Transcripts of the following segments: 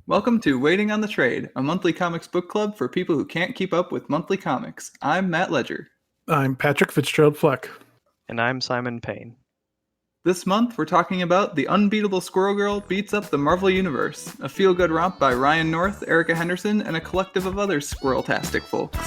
Welcome to Waiting on the Trade, a monthly comics book club for people who can't keep up with monthly comics. I'm Matt Ledger. I'm Patrick Fitzgerald Fleck. And I'm Simon Payne. This month, we're talking about The Unbeatable Squirrel Beats Up the Marvel Universe, a feel-good romp by Ryan North, Erica Henderson, and a collective of other squirrel-tastic folks.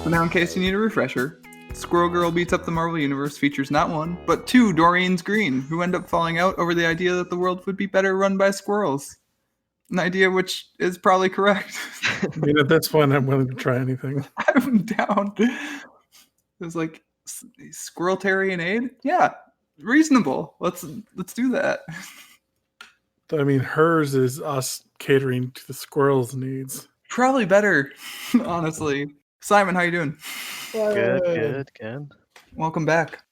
So now, in case you need a refresher, Squirrel Girl Beats Up the Marvel Universe features not one, but two Doreen's Green, who end up falling out over the idea that the world would be better run by squirrels. An idea which is probably correct. I mean, at this point, I'm willing to try anything. I'm down. It was like squirreltarian aid? Yeah, reasonable. Let's do that. I mean, hers is us catering to the squirrels' needs. Probably better, honestly. Simon, how you doing? Good. Welcome back.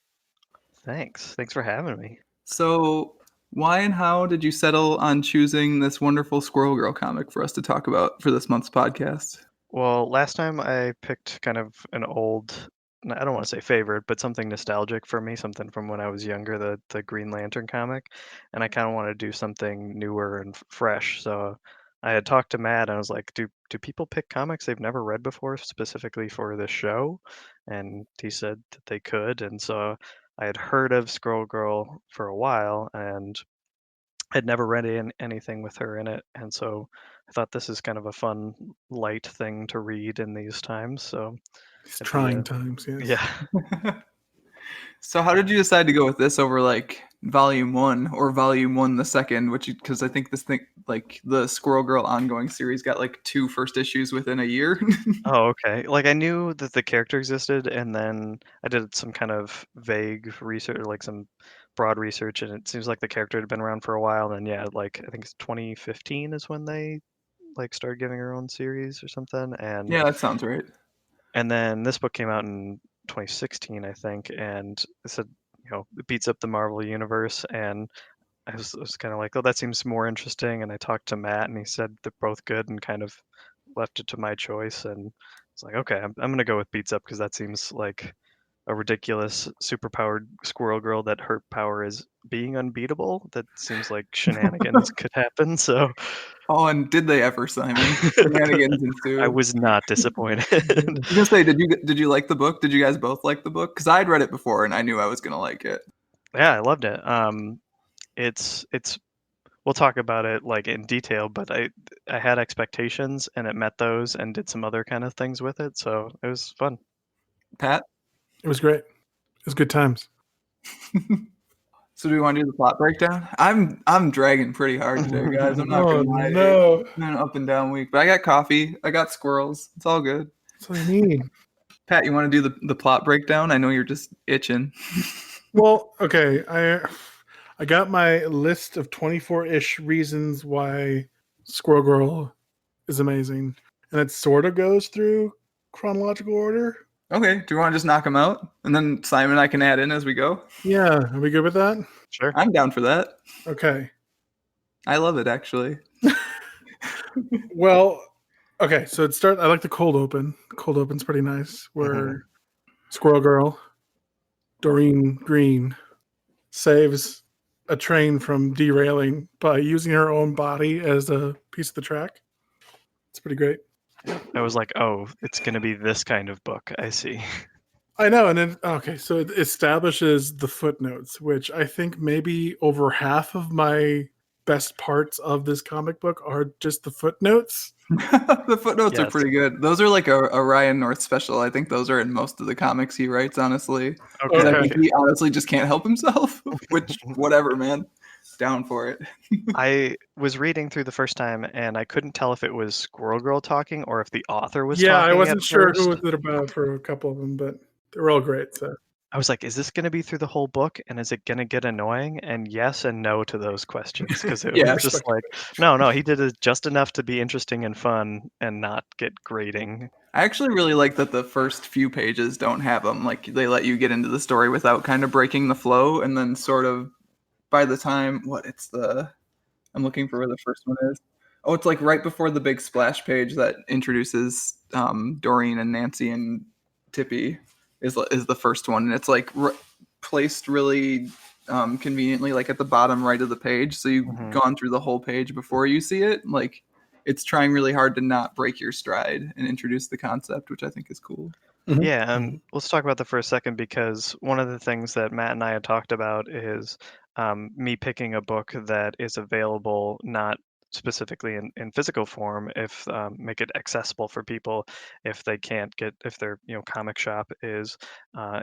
Thanks for having me. So, why and how did you settle on choosing this wonderful Squirrel Girl comic for us to talk about for this month's podcast? Well, last time I picked kind of an old, I don't want to say favorite, but something nostalgic for me, something from when I was younger, the Green Lantern comic, and I kind of want to do something newer and fresh. So I had talked to Matt and I was like, do people pick comics they've never read before specifically for this show? And he said that they could, and so I had heard of Squirrel Girl for a while and I'd never read anything with her in it, and so I thought this is kind of a fun, light thing to read in these times. So It's it'd be trying times, yes. yeah. So, how did you decide to go with this over like Volume 1 or Volume 1 the second? Because I think this thing, like the Squirrel Girl ongoing series, got like 2 first issues within a year. Oh, okay. Like I knew that the character existed, and then I did some kind of vague research, like some broad research, and it seems like the character had been around for a while. And yeah, like I think it's 2015 is when they like started giving her own series or something. And Yeah, that sounds right. And then this book came out in 2016, I think, and it said, it beats up the Marvel universe. And I was kind of like, oh, that seems more interesting. And I talked to Matt, and he said they're both good, and kind of left it to my choice. And it's like, okay, I'm going to go with beats up because that seems like a ridiculous superpowered squirrel girl that her power is being unbeatable. That seems like shenanigans could happen. So Oh, and did they ever, Simon? Shenanigans ensue. I was not disappointed. I was gonna say, did you like the book? Did you guys both like the book? Because I'd read it before and I knew I was gonna like it. Yeah, I loved it. It's we'll talk about it like in detail, but I had expectations and it met those and did some other kind of things with it, so it was fun. Pat? It was great. It was good times. So do we want to do the plot breakdown? I'm dragging pretty hard today, guys. I'm not Oh, gonna lie. no. It's been an up and down week, but I got coffee. I got squirrels. It's all good. That's what I need. Pat, you want to do the plot breakdown? I know you're just itching. Well, okay. I got my list of 24-ish reasons why Squirrel Girl is amazing, and it sort of goes through chronological order. Okay, do you want to just knock them out? And then Simon and I can add in as we go? Yeah, are we good with that? Sure. I'm down for that. Okay. I love it, actually. Well, okay, so I like the cold open. The cold open's pretty nice, where Squirrel Girl, Doreen Green, saves a train from derailing by using her own body as a piece of the track. It's pretty great. I was like, oh, it's gonna be this kind of book. I see. I know, and then so it establishes the footnotes, which I think maybe over half of my best parts of this comic book are just the footnotes. The footnotes are Yes. pretty good. Those are like a Ryan North special. I think those are in most of the comics he writes, honestly. 'Cause I think he honestly just can't help himself, which, whatever, man. Down for it. I was reading through the first time and I couldn't tell if it was Squirrel Girl talking or if the author was Yeah, talking. I wasn't at sure first. who was it about for a couple of them, but they were all great. So I was like, is this going to be through the whole book and is it going to get annoying? And yes and no to those questions because it Yeah. was just like, no, he did it just enough to be interesting and fun and not get grating. I actually really like that the first few pages don't have them. Like, they let you get into the story without kind of breaking the flow, and then sort of by the time, I'm looking for where the first one is. Oh, it's like right before the big splash page that introduces Doreen and Nancy and Tippy. is the first one, and it's like placed really conveniently, like at the bottom right of the page, so you've gone through the whole page before you see it. Like it's trying really hard to not break your stride and introduce the concept, which I think is cool. Yeah, and let's talk about that for a second, because one of the things that Matt and I had talked about is me picking a book that is available not specifically in physical form, if make it accessible for people if they can't get, if their comic shop is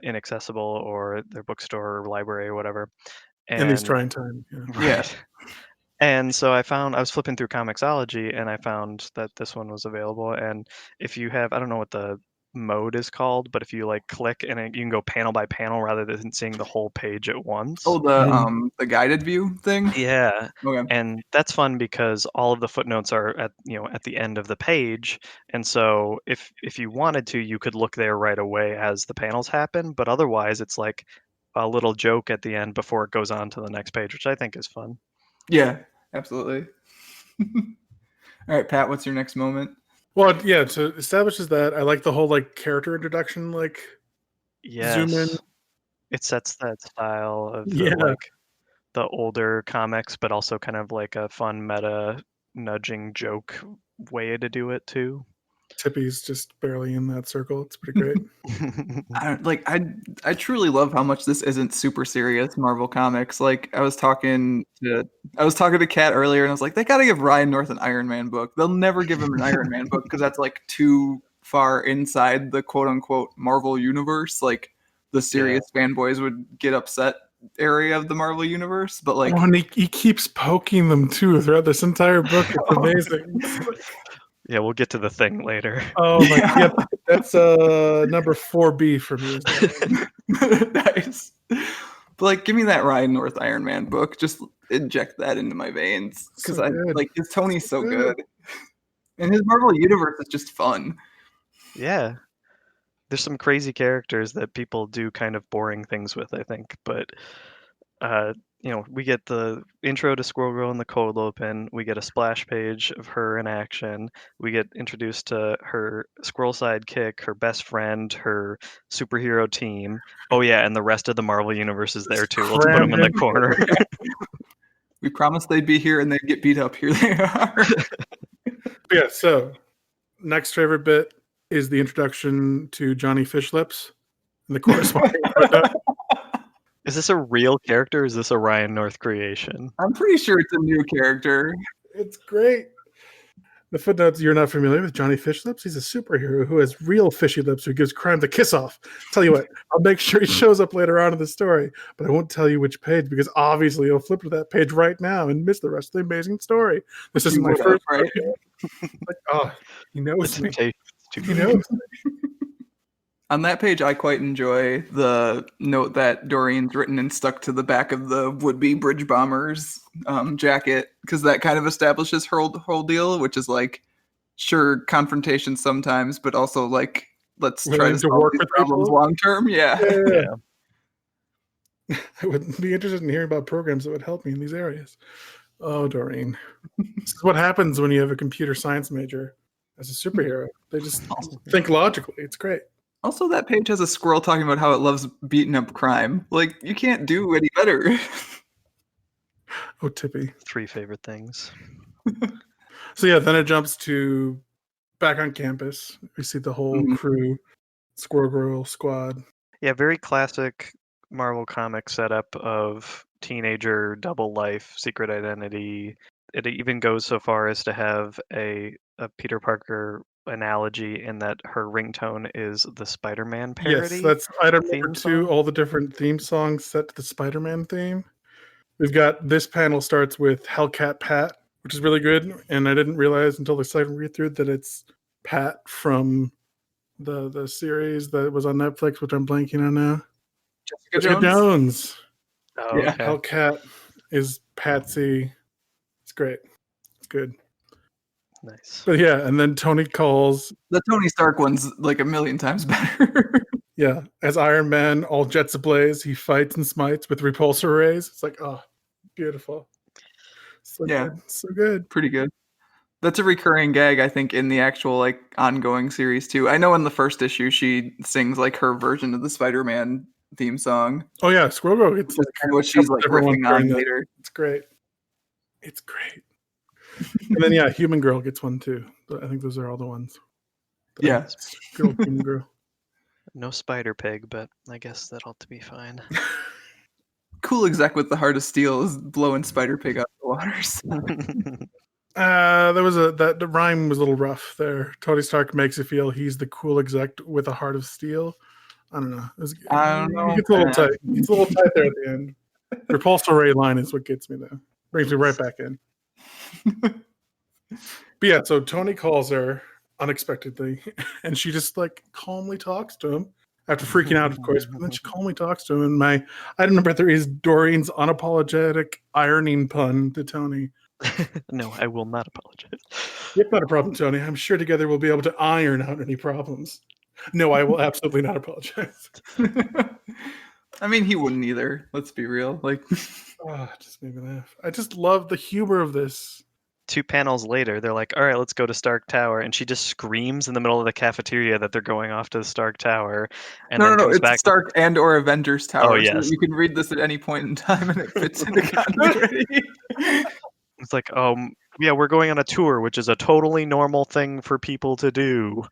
inaccessible, or their bookstore or library or whatever. In these And trying times. Yeah. And so I was flipping through Comixology, and I found that this one was available. And if you have, I don't know what the mode is called, but if you like click and you can go panel by panel rather than seeing the whole page at once. Oh, the guided view thing. Yeah. Okay. And that's fun because all of the footnotes are at the end of the page, and so if you wanted to, you could look there right away as the panels happen. But otherwise, it's like a little joke at the end before it goes on to the next page, which I think is fun. Yeah, absolutely. All right, Pat, what's your next moment? Well, yeah, so it establishes that. I like the whole like character introduction, like zoom in. Yes. It sets that style of Yeah. the older comics, but also kind of like a fun meta nudging joke way to do it too. Tippy's just barely in that circle. It's pretty great. I truly love how much this isn't super serious Marvel Comics. Like I was talking to Kat earlier, and I was like, they got to give Ryan North an Iron Man book. They'll never give him an Iron Man book because that's like too far inside the quote unquote Marvel universe. Like the serious fanboys would get upset area of the Marvel universe. But like, and he keeps poking them too throughout this entire book. It's amazing. Yeah, we'll get to the Thing later. Oh my god, that's number 4B for me. Nice. But like, give me that Ryan North Iron Man book. Just inject that into my veins because his Tony's so good, and his Marvel universe is just fun. Yeah, there's some crazy characters that people do kind of boring things with, I think, but we get the intro to Squirrel Girl in the cold open. We get a splash page of her in action. We get introduced to her squirrel sidekick, her best friend, her superhero team. Oh yeah, and the rest of the Marvel universe is there too. Let's put them in the corner. We promised they'd be here and they'd get beat up. Here they are. Yeah, so next favorite bit is the introduction to Johnny Fishlips and the corresponding footnote. Is this a real character or is this a Ryan North creation? I'm pretty sure it's a new character. It's great. The footnotes, you're not familiar with Johnny Fishlips? He's a superhero who has real fishy lips who gives crime the kiss off. Tell you what, I'll make sure he shows up later on in the story, but I won't tell you which page because obviously you'll flip to that page right now and miss the rest of the amazing story. This isn't my first right? He knows me. He knows me. On that page, I quite enjoy the note that Doreen's written and stuck to the back of the would-be bridge bomber's jacket, because that kind of establishes her whole deal, which is like, sure, confrontation sometimes, but also like, let's try to solve these problems long term. Yeah. I would be interested in hearing about programs that would help me in these areas. Oh, Doreen. This is what happens when you have a computer science major as a superhero. They just think logically. It's great. Also, that page has a squirrel talking about how it loves beating up crime. Like, you can't do any better. Oh, Tippy. 3 favorite things. So yeah, then it jumps to back on campus. We see the whole crew, Squirrel Girl squad. Yeah, very classic Marvel comic setup of teenager, double life, secret identity. It even goes so far as to have a Peter Parker analogy in that her ringtone is the Spider-Man parody. Yes, that's item number 2, all the different theme songs set to the Spider-Man theme. We've got, this panel starts with Hellcat Pat, which is really good, and I didn't realize until the second read through that it's Pat from the series that was on Netflix, which I'm blanking on now. Jessica Jones. Oh, yeah. Okay. Hellcat is Patsy. It's great. It's good. Nice. But yeah, and then Tony calls. The Tony Stark one's like a million times better. Yeah, as Iron Man, all jets ablaze, he fights and smites with repulsor rays. It's like, oh, beautiful. So good. So good. Pretty good. That's a recurring gag, I think, in the actual like ongoing series too. I know in the first issue she sings like her version of the Spider-Man theme song. Oh yeah, Squirrel Girl gets That's like kind of what a she's couple like different ones riffing during on that. later. It's great. It's great. And then yeah, Human Girl gets one too. I think those are all the ones. Yeah. Good old Human Girl. No Spider Pig, but I guess that ought to be fine. Cool exec with the Heart of Steel is blowing Spider Pig out of the waters. The rhyme was a little rough there. Tony Stark makes it feel he's the cool exec with a heart of steel. I don't know. I don't know. It gets a little tight. It's a little tight there at the end. Repulsor Ray line is what gets me though. Brings me right back in. But yeah, so Tony calls her unexpectedly, and she just like calmly talks to him after freaking out, of course. But then she calmly talks to him, and my item number 3 is Doreen's unapologetic ironing pun to Tony. No, I will not apologize. Yep, not a problem, Tony. I'm sure together we'll be able to iron out any problems. No, I will absolutely not apologize. I mean, he wouldn't either. Let's be real. Like, It just made me laugh. I just love the humor of this. 2 panels later, they're like, all right, let's go to Stark Tower. And she just screams in the middle of the cafeteria that they're going off to the Stark Tower. And then comes it's back. Stark and or Avengers Tower. Oh, yes. So you can read this at any point in time and it fits into continuity. It's like, yeah, we're going on a tour, which is a totally normal thing for people to do.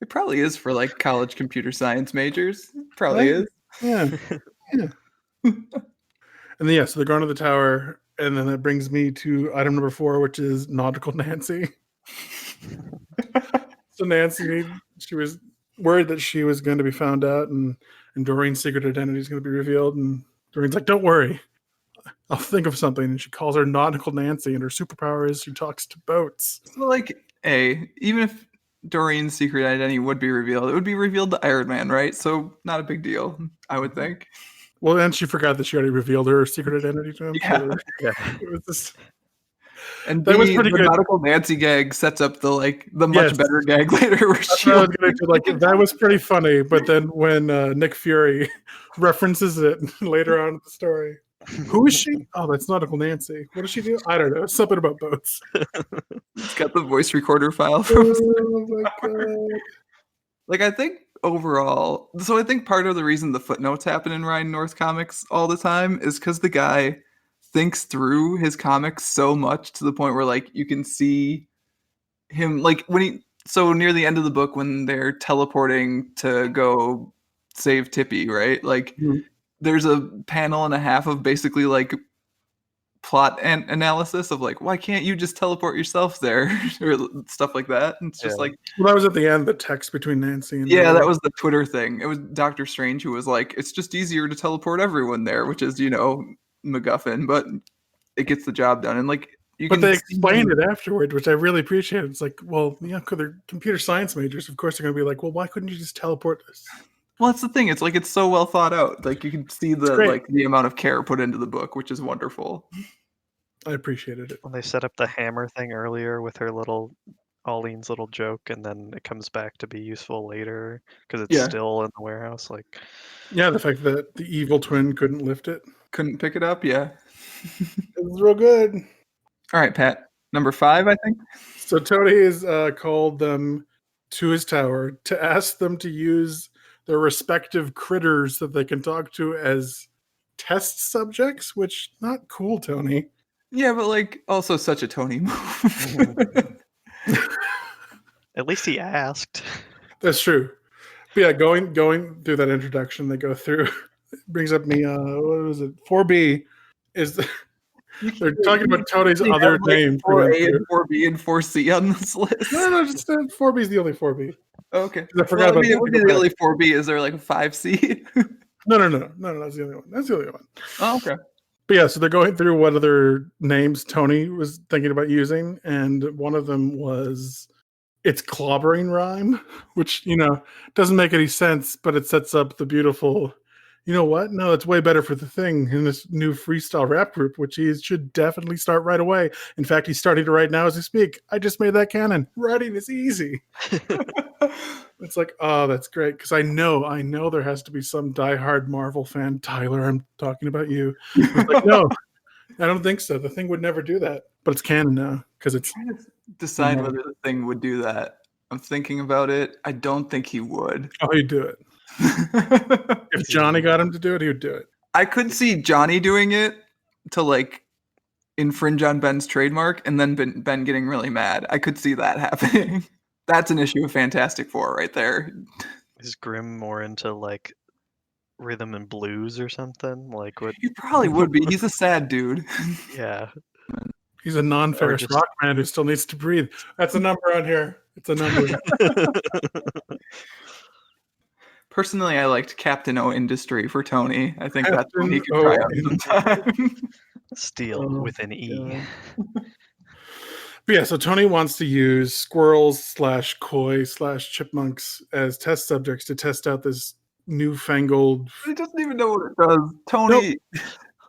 It probably is for like college computer science majors. Probably Right? is. Yeah. And then, yeah, so they're going to the tower. And then that brings me to item number 4, which is Nautical Nancy. So Nancy, she was worried that she was going to be found out and Doreen's secret identity is going to be revealed. And Doreen's like, don't worry. I'll think of something. And she calls her Nautical Nancy, and her superpower is she talks to boats. So like, even if Doreen's secret identity would be revealed, it would be revealed to Iron Man, right? So not a big deal, I would think. Well, then she forgot that she already revealed her secret identity to him. Yeah. So Yeah. it was just, And that was pretty the good. Nautical Nancy gag sets up the much better gag later. Where That's what I was gonna do. Like that was pretty funny, but then when Nick Fury references it later on in the story, who is she? Oh, that's Nautical Nancy. What does she do? I don't know. Something about boats. It's got the voice recorder file from. Oh my god! Like, I think overall, so I think part of the reason the footnotes happen in Ryan North comics all the time is because the guy thinks through his comics so much to the point where like you can see him like so near the end of the book when they're teleporting to go save Tippy, right? Like there's a panel and a half of basically like plot and analysis of like, why can't you just teleport yourself there or stuff like that. And it's just like, well, that was at the end, the text between Nancy and that was the Twitter thing. It was Doctor Strange who was like, it's just easier to teleport everyone there, which is MacGuffin, but it gets the job done. And like but they explained it afterward, which I really appreciate. It's like, well, because they're computer science majors, of course they're going to be like, well, why couldn't you just teleport us? Well, that's the thing. It's like it's so well thought out. Like you can see the amount of care put into the book, which is wonderful. I appreciated it. When they set up the hammer thing earlier with her Alleen's little joke, and then it comes back to be useful later because it's still in the warehouse. Like, yeah, the fact that the evil twin couldn't lift it, couldn't pick it up. Yeah, it was real good. All right, Pat. Number 5, I think. So Tony has called them to his tower to ask them to use their respective critters that they can talk to as test subjects, which not cool, Tony. Yeah, but like also such a Tony move. At least he asked. That's true. But yeah, going through that introduction, they go through. It brings up me. What was it? 4B is they're talking about Tony's other names. 4A and 4B and 4C on this list. No, just 4B is the only 4B. Okay. I forgot about it would be the only 4B. Is there like a 5C? No. That's the only one. That's the only one. Oh, okay. But yeah, so they're going through what other names Tony was thinking about using, and one of them was it's clobbering rhyme, which doesn't make any sense, but it sets up the beautiful. You know what? No, it's way better for the Thing in this new freestyle rap group, which he should definitely start right away. In fact, he's starting to write now as we speak. I just made that canon. Writing is easy. It's like, oh, that's great. Because I know there has to be some diehard Marvel fan. Tyler, I'm talking about you. He's like, no, I don't think so. The Thing would never do that. but it's canon now because it's. I'm trying to decide Mhm. whether the Thing would do that. I'm thinking about it. I don't think he would. Oh, he'd do it. If Johnny got him to do it, he would do it. I could see Johnny doing it to like infringe on Ben's trademark, and then Ben getting really mad. I could see that happening. That's an issue of Fantastic Four right there. Is Grimm more into like rhythm and blues or something? Like what? He probably would be. He's a sad dude. Yeah. He's a non-ferrous just- rock man who still needs to breathe. That's a number on here. It's a number. Personally, I liked Captain O Industry for Tony. I think that's when he could Captain try O out sometime. Steel Oh, with an E. God. But yeah, so Tony wants to use squirrels / koi / chipmunks as test subjects to test out this newfangled. He doesn't even know what it does. Tony,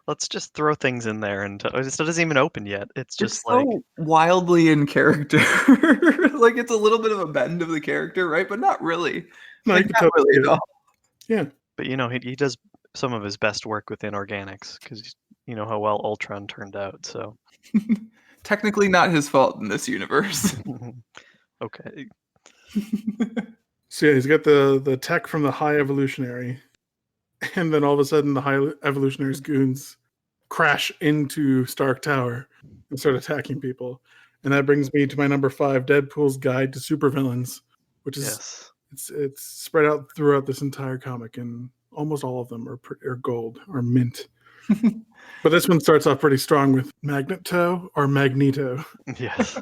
Let's just throw things in there, and it doesn't even open yet. It's just it's like so wildly in character. Like it's a little bit of a bend of the character, right? But not really. No, Like, you can not totally really do at it. all. Yeah, but he does some of his best work with inorganics because you know how well Ultron turned out. So Technically not his fault in this universe. okay, so yeah, he's got the tech from the High Evolutionary, and then all of a sudden the High Evolutionary's goons crash into Stark Tower and start attacking people. And that brings me to my number 5, Deadpool's Guide to Supervillains, which is it's spread out throughout this entire comic, and almost all of them are gold or mint. But this one starts off pretty strong with Magneto or Magneto. yes,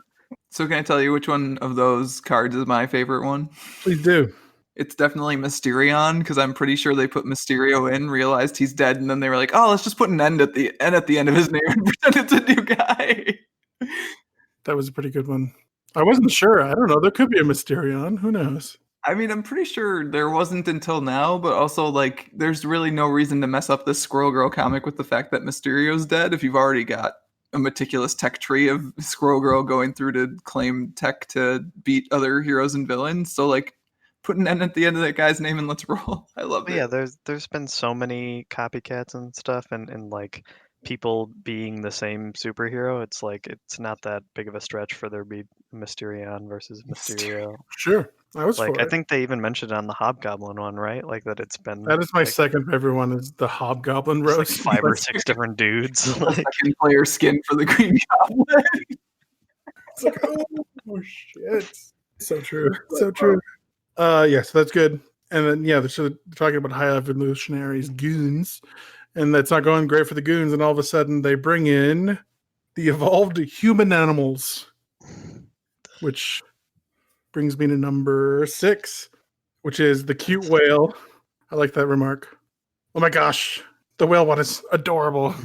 So can I tell you which one of those cards is my favorite one? Please do. It's definitely Mysterion, because I'm pretty sure they put Mysterio in, realized he's dead, and then they were like, "Oh, let's just put an end at the end of his name and pretend it's a new guy." That was a pretty good one. I wasn't sure. I don't know. There could be a Mysterion. Who knows? I mean, I'm pretty sure there wasn't until now, but also like, there's really no reason to mess up this Squirrel Girl comic with the fact that Mysterio's dead if you've already got a meticulous tech tree of Squirrel Girl going through to claim tech to beat other heroes and villains. So like, put an N at the end of that guy's name and let's roll. I love but it. yeah. There's been so many copycats and stuff, and like people being the same superhero. It's like it's not that big of a stretch for there to be Mysterion versus Mysterio. Sure. I was Like for I it. think they even mentioned it on the Hobgoblin one, right? Like that it's been That is my like, second favorite one is the Hobgoblin there's, like roast. 5 or 6 different dudes. The Like second player skin for the Green Goblin. It's like, oh shit. So true. So true. Yeah, so that's good. And then yeah, they're talking about High Evolutionaries goons, and that's not going great for the goons, and all of a sudden they bring in the evolved human animals, which brings me to number 6, which is the cute whale. I like that remark. Oh my gosh, the whale one is adorable.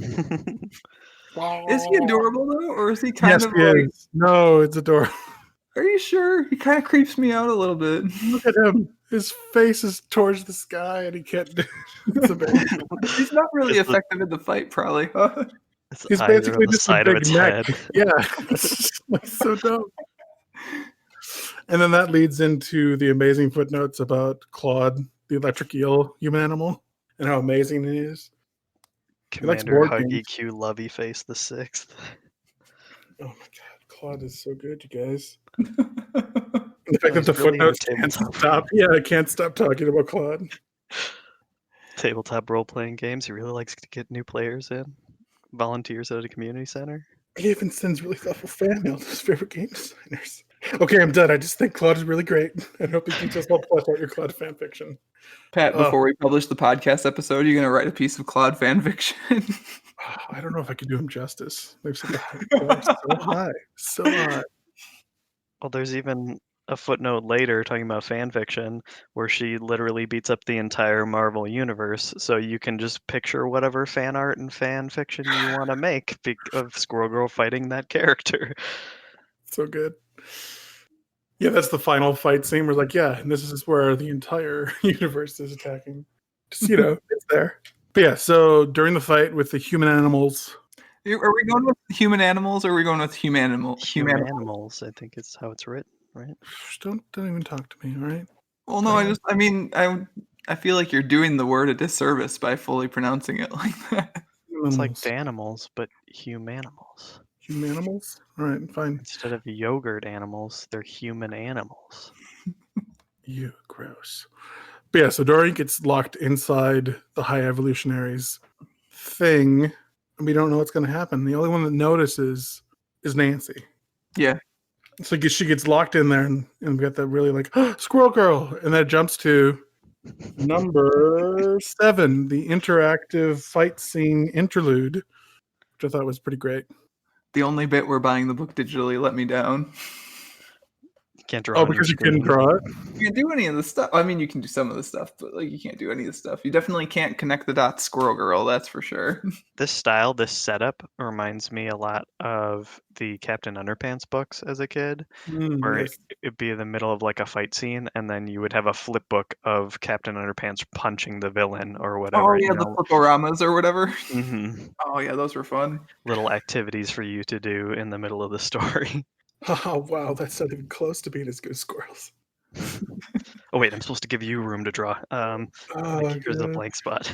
Is he adorable though, or is he kind Yes, of he like? is. No, it's adorable. Are you sure? He kind of creeps me out a little bit. Look at him. His face is towards the sky, and he can't do. It's amazing. He's not really It's the- effective in the fight, probably. Its He's eyes are on basically the just a side of big its neck. head. Yeah, it's like so dope. And then that leads into the amazing footnotes about Claude, the electric eel human animal, and how amazing he is. He likes Commander board Huggy games. Q Lovey Face the 6th. Oh my god, Claude is so good, you guys. The fact that he's the really footnotes into can't tabletop. stop. Yeah, I can't stop talking about Claude. Tabletop role playing games. He really likes to get new players in. Volunteers at a community center. He even sends really thoughtful fan mail to his favorite game designers. Okay, I'm done. I just think Claude is really great. I hope these details help flesh out your Claude fan fiction. Pat, before we publish the podcast episode, you're gonna write a piece of Claude fan fiction. I don't know if I could do him justice. They've set the bar so high, so high. Well, there's even a footnote later talking about fan fiction where she literally beats up the entire Marvel universe. So you can just picture whatever fan art and fan fiction you want to make of Squirrel Girl fighting that character. So good. Yeah, that's the final fight scene. We're like, yeah, and this is where the entire universe is attacking. Just, it's there. But yeah, so during the fight with the human animals. Are we going with human animals, or are we going with human Animals, I think is how it's written, right? Don't even talk to me, all right? Well, no, I feel like you're doing the word a disservice by fully pronouncing it like that. It's like Danimals, but humanimals. Humanimals? All right, fine. Instead of yogurt animals, they're human animals. You gross. But yeah, so Doreen gets locked inside the High Evolutionaries thing, and we don't know what's going to happen. The only one that notices is Nancy. Yeah. So she gets locked in there, and we got that really like, Squirrel Girl! And that jumps to number 7, the interactive fight scene interlude, which I thought was pretty great. The only bit where buying the book digitally let me down. You can't draw on because your you couldn't screen. draw it? You can't do any of the stuff. I mean, you can do some of the stuff, but like you can't do any of the stuff. You definitely can't connect the dots, Squirrel Girl. That's for sure. This style, this setup reminds me a lot of the Captain Underpants books as a kid, where Yes. it'd be in the middle of like a fight scene, and then you would have a flip book of Captain Underpants punching the villain or whatever. Oh yeah, the fliporamas or whatever. Mm-hmm. Oh yeah, those were fun. Little activities for you to do in the middle of the story. Oh, wow, that's not even close to being as good as Squirrels. Oh wait, I'm supposed to give you room to draw. Oh, Here's a God. blank spot.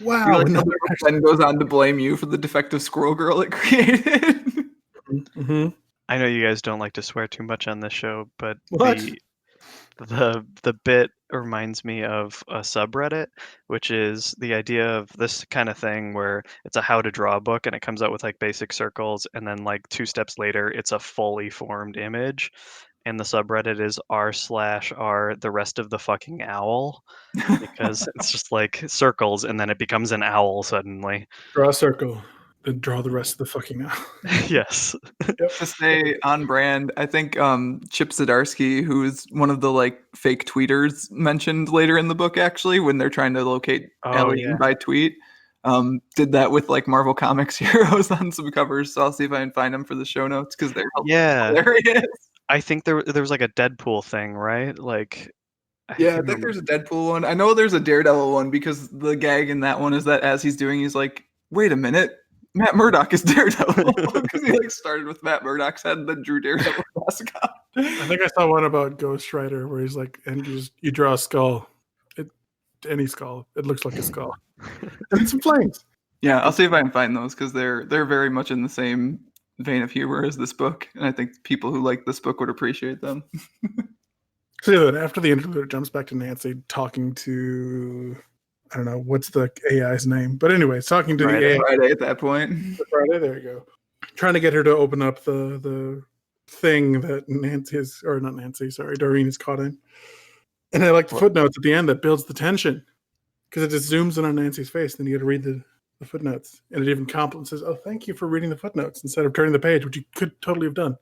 Wow. You like no, how the book then goes on to blame you for the defective Squirrel Girl it created. Mhm. I know you guys don't like to swear too much on this show, but What? the bit reminds me of a subreddit, which is the idea of this kind of thing where it's a how to draw book and it comes out with like basic circles, and then like 2 steps later it's a fully formed image, and the subreddit is r/r the rest of the fucking owl, because it's just like circles and then it becomes an owl suddenly. Draw a circle, then draw the rest of the fucking owl. Yes. To stay on brand, I think Chip Zdarsky, who is one of the like fake tweeters mentioned later in the book, actually, when they're trying to locate Ellie yeah. by tweet, did that with like Marvel Comics heroes on some covers. So I'll see if I can find them for the show notes because they're Yeah. hilarious. I think there was like a Deadpool thing, right? Like Yeah, I think there's a Deadpool one. I know there's a Daredevil one because the gag in that one is that as he's doing, he's like, "Wait a minute, Matt Murdock is Daredevil," because he like started with Matt Murdock's head and then drew Daredevil mask on. I think I saw one about Ghost Rider where he's like, and you draw a skull, any skull, it looks like a skull, and it's in flames. Yeah, I'll see if I can find those because they're very much in the same vein of humor as this book, and I think people who like this book would appreciate them. So yeah, then after the interlude, it jumps back to Nancy talking to, I don't know what's the AI's name, but anyways, talking to Friday. the AI. Friday at that point. Friday, there you go. Trying to get her to open up the thing that Doreen is caught in. And I like the footnotes at the end that builds the tension because it just zooms in on Nancy's face. Then you got to read the footnotes, and it even compliments, says, "Oh, thank you for reading the footnotes," instead of turning the page, which you could totally have done.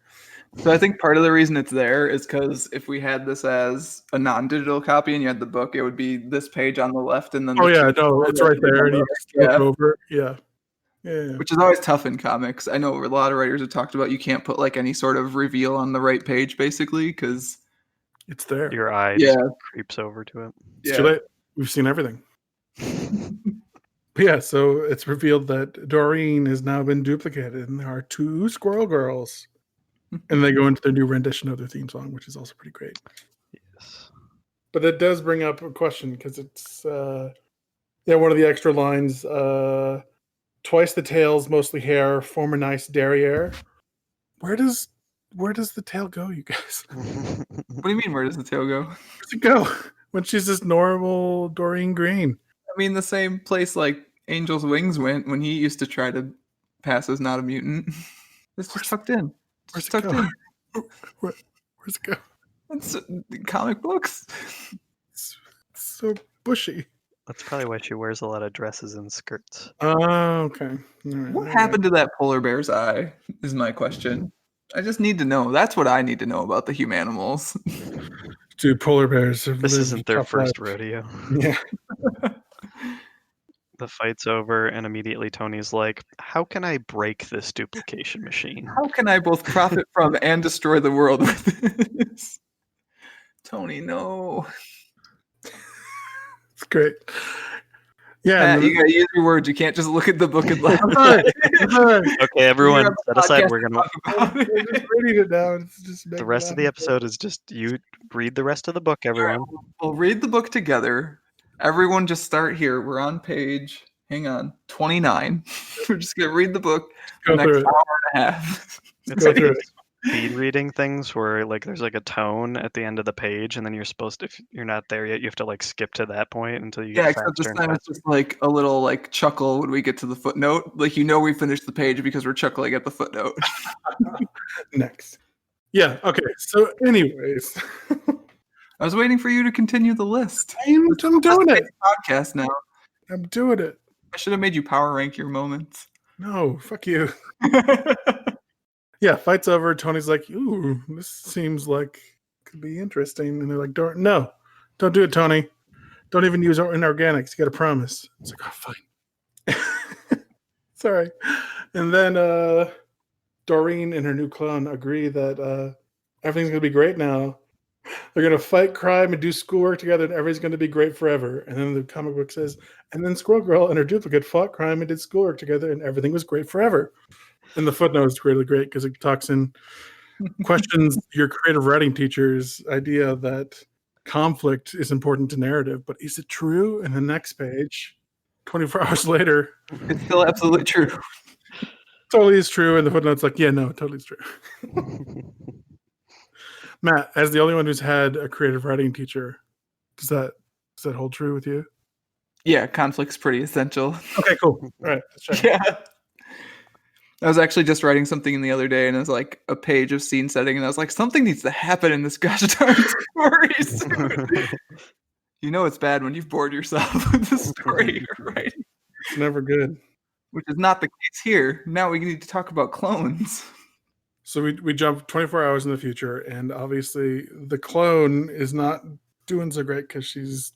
So I think part of the reason it's there is because if we had this as a non-digital copy and you had the book, it would be this page on the left and then. Oh yeah, no, it's right there, and you just look over. Yeah. Which is always tough in comics. I know a lot of writers have talked about you can't put like any sort of reveal on the right page, basically, because it's there. Your eye just creeps over to it. It's too late. We've seen everything. Yeah, so it's revealed that Doreen has now been duplicated, and there are 2 Squirrel Girls. And they go into their new rendition of their theme song, which is also pretty great. Yes. But that does bring up a question because it's one of the extra lines. Twice the tails, mostly hair, form a nice derriere. Where does the tail go, you guys? What do you mean? Where does the tail go? Where's it go when she's just normal Doreen Green? I mean, the same place like Angel's Wings went when he used to try to pass as not a mutant. It's just tucked in. Where's it tucked in? Where's it go? It's comic books. It's so bushy. That's probably why she wears a lot of dresses and skirts. Oh, okay. Right, what happened to that polar bear's eye is my question. I just need to know. That's what I need to know about the humanimals. Dude, polar bears. This isn't their first rodeo. Yeah. The fight's over, and immediately Tony's like, "How can I break this duplication machine? How can I both profit from and destroy the world with this?" Tony, no. It's great. Yeah, Pat, you gotta use your words. You can't just look at the book and laugh. Okay, everyone, set aside. We're gonna just reading it down. It's just the rest of the episode is just you read the rest of the book, everyone. We'll read the book together. Everyone just start here. We're on page, hang on, 29. We're just going to read the book the next hour and half. It's Go like through those speed reading things where like there's like a tone at the end of the page, and then you're supposed to, if you're not there yet, you have to like skip to that point until you Yeah, get except this faster and time it's faster. just like a little like chuckle when we get to the footnote. Like we finished the page because we're chuckling at the footnote. Next. Yeah. Okay. So, anyways, I was waiting for you to continue the list. I'm doing it. Podcast now. I'm doing it. I should have made you power rank your moments. No, fuck you. Yeah, fight's over. Tony's like, "Ooh, this seems like could be interesting," and they're like, "No, don't do it, Tony. Don't even use inorganics. You got to promise." It's like, "Oh, fine." Sorry. And then Doreen and her new clone agree that everything's gonna be great now. They're gonna fight crime and do schoolwork together, and everything's gonna be great forever. And then the comic book says, and then Squirrel Girl and her duplicate fought crime and did schoolwork together, and everything was great forever. And the footnote is really great because it talks in questions your creative writing teacher's idea that conflict is important to narrative, but is it true? And the next page, 24 hours later, It's still absolutely true. totally is true. And the footnote's like, yeah, no, totally is true. Matt, as the only one who's had a creative writing teacher, does that hold true with you? Yeah, conflict's pretty essential. Okay, cool. All right, let's check. Yeah. I was actually just writing something the other day, and it was like a page of scene setting, and I was like, something needs to happen in this gosh darn story soon. You know it's bad when you've bored yourself with the story you're writing. It's never good. Which is not the case here. Now we need to talk about clones. So we jump 24 hours in the future, and obviously the clone is not doing so great because she's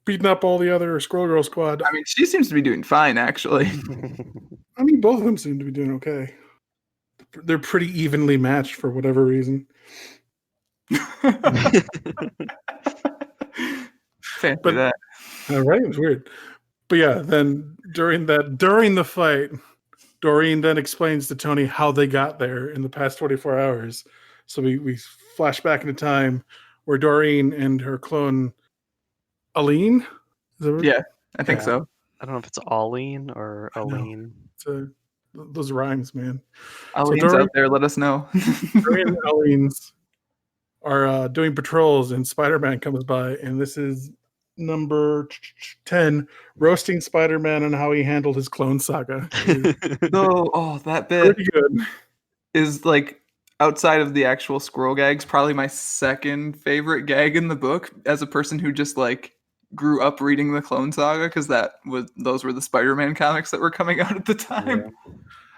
beating up all the other Squirrel Girl squad. I mean, she seems to be doing fine, actually. I mean, both of them seem to be doing okay. They're pretty evenly matched for whatever reason. Fancy But- that. Right? It's weird. But yeah, then during the fight, Doreen then explains to Tony how they got there in the past 24 hours. So we flash back into time where Doreen and her clone Aline, Yeah, I think Yeah. so. I don't know if it's Aline or I know. Aline. those rhymes, man. Aline's Doreen- out there, let us know. Doreen and Aline's are doing patrols, and Spider-Man comes by, and this is number 10, roasting Spider-Man and how he handled his clone saga. Oh, that bit Pretty good. is like outside of the actual squirrel gags, probably my second favorite gag in the book as a person who just like grew up reading the Clone Saga because those were the Spider-Man comics that were coming out at the time. Yeah.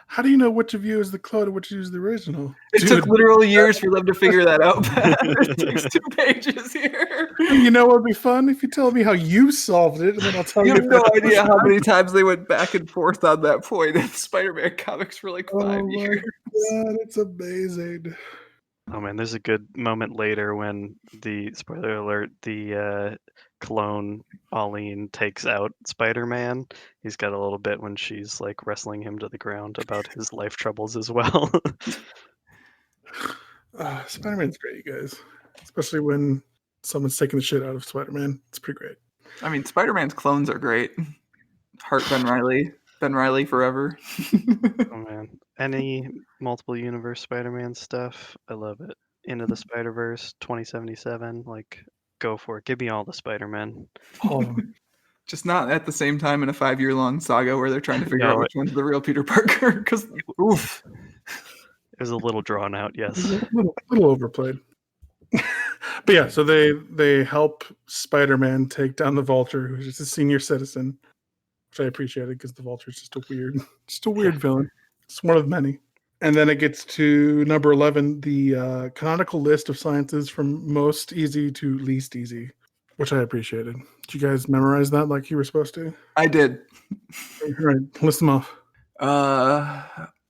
How do you know which of you is the clone and which of you is the original? It took literally years for them to figure that out. It takes 2 pages here. You know what would be fun if you tell me how you solved it, and then I'll tell You you. have no idea how many times they went back and forth on that point in Spider-Man comics for like 5 Oh my years. God, it's amazing. Oh man, there's a good moment later when the spoiler alert, the clone Aline takes out Spider-Man. He's got a little bit when she's like wrestling him to the ground about his life troubles as well. Spider-Man's great, you guys. Especially when someone's taking the shit out of Spider-Man. It's pretty great. I mean, Spider-Man's clones are great. Heart Ben Riley forever. Oh man, any multiple universe Spider-Man stuff, I love it. Into the Spider-Verse 2077, like go for it. Give me all the Spider-Man. All of them. Just not at the same time in a 5-year-long saga where they're trying to figure No, out which one's the real Peter Parker. Because, oof. It was a little drawn out, yes. a little overplayed. But yeah, so they help Spider-Man take down the Vulture, who's just a senior citizen, which I appreciated because the Vulture's just a weird villain. It's one of many. And then it gets to number 11, the canonical list of sciences from most easy to least easy, which I appreciated. Did you guys memorize that like you were supposed to? I did. All right, list them off.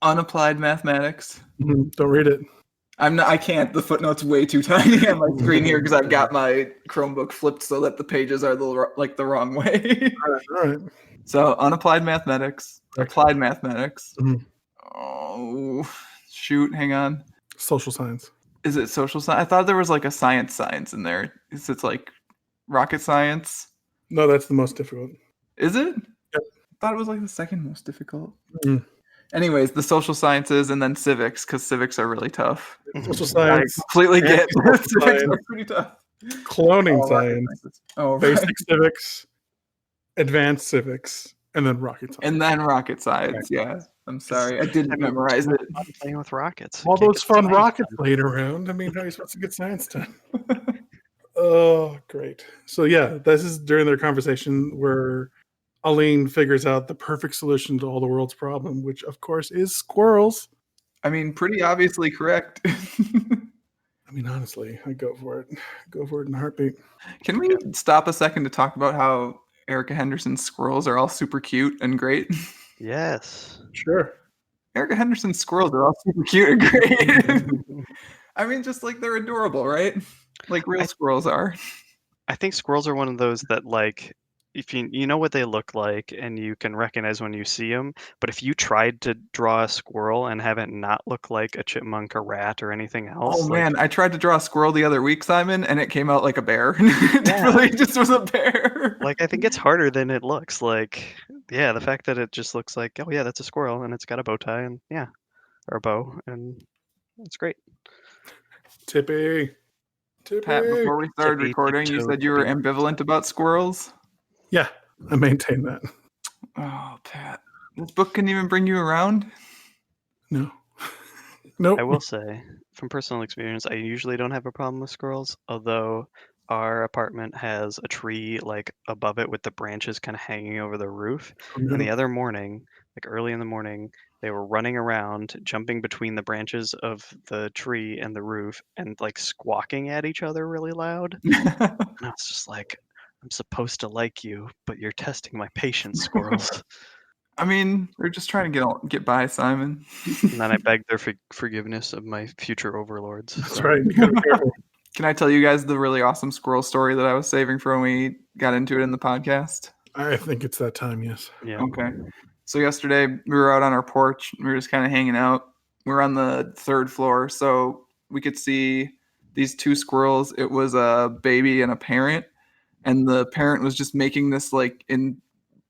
Unapplied mathematics. Don't read it. I can't. The footnote's way too tiny on my screen here because I've got my Chromebook flipped so that the pages are the wrong way. All right. So unapplied mathematics, applied mathematics. Mhm. Oh, shoot. Hang on. Social science. Is it social science? I thought there was like a science in there. Is it like rocket science? No, that's the most difficult. Is it? Yep. I thought it was like the second most difficult. Mhm. Anyways, the social sciences and then civics, because civics are really tough. Social I science, completely get anti-social civics are science, pretty tough. cloning Oh, rocket science, sciences. Oh, right. basic civics, advanced civics, and then rocket science. And then rocket science. Yeah. I'm sorry. I didn't memorize it's it. fun playing with rockets. All You can't those get fun science rockets done. laying around. I mean, how are you supposed to get science done? Oh, great. So yeah, this is during their conversation where Aline figures out the perfect solution to all the world's problem, which of course is squirrels. I mean, pretty obviously correct. I mean, honestly, I go for it. Go for it in a heartbeat. Can we stop a second to talk about how Erica Henderson's squirrels are all super cute and great? Yes. Sure. Erica Henderson's squirrels are all super cute and great. I mean, just like they're adorable, right? Like real I- squirrels are. I think squirrels are one of those that, like, if you know what they look like and you can recognize when you see them, but if you tried to draw a squirrel and have it not look like a chipmunk, a rat, or anything else, Oh man, I tried to draw a squirrel the other week, Simon, and it came out like a bear. It Yeah. really just was a bear. like I think it's harder than it looks. Like, yeah, the fact that it just looks like, oh yeah, that's a squirrel and it's got a bow tie and yeah, or a bow, and it's great. Tippy. Tippy. Pat, before we started Tippy, recording, you tiptoe, said you were tippy. ambivalent about squirrels. Yeah, I maintain that. Oh, Pat, this book couldn't even bring you around. No. Nope. I will say, from personal experience, I usually don't have a problem with squirrels, although our apartment has a tree like above it with the branches kind of hanging over the roof. And the other morning, like early in the morning, they were running around, jumping between the branches of the tree and the roof and like squawking at each other really loud. And I was just like, I'm supposed to like you, but you're testing my patience, squirrels. I mean, they're just trying to get by, Simon. And then I begged their forgiveness of my future overlords. That's so. right. You gotta be careful. Can I tell you guys the really awesome squirrel story that I was saving for when we got into it in the podcast? I think it's that time, yes. Yeah. Okay. So yesterday we were out on our porch. We were just kind of hanging out. We were on the third floor, so we could see these two squirrels. It was a baby and a parent, and the parent was just making this like in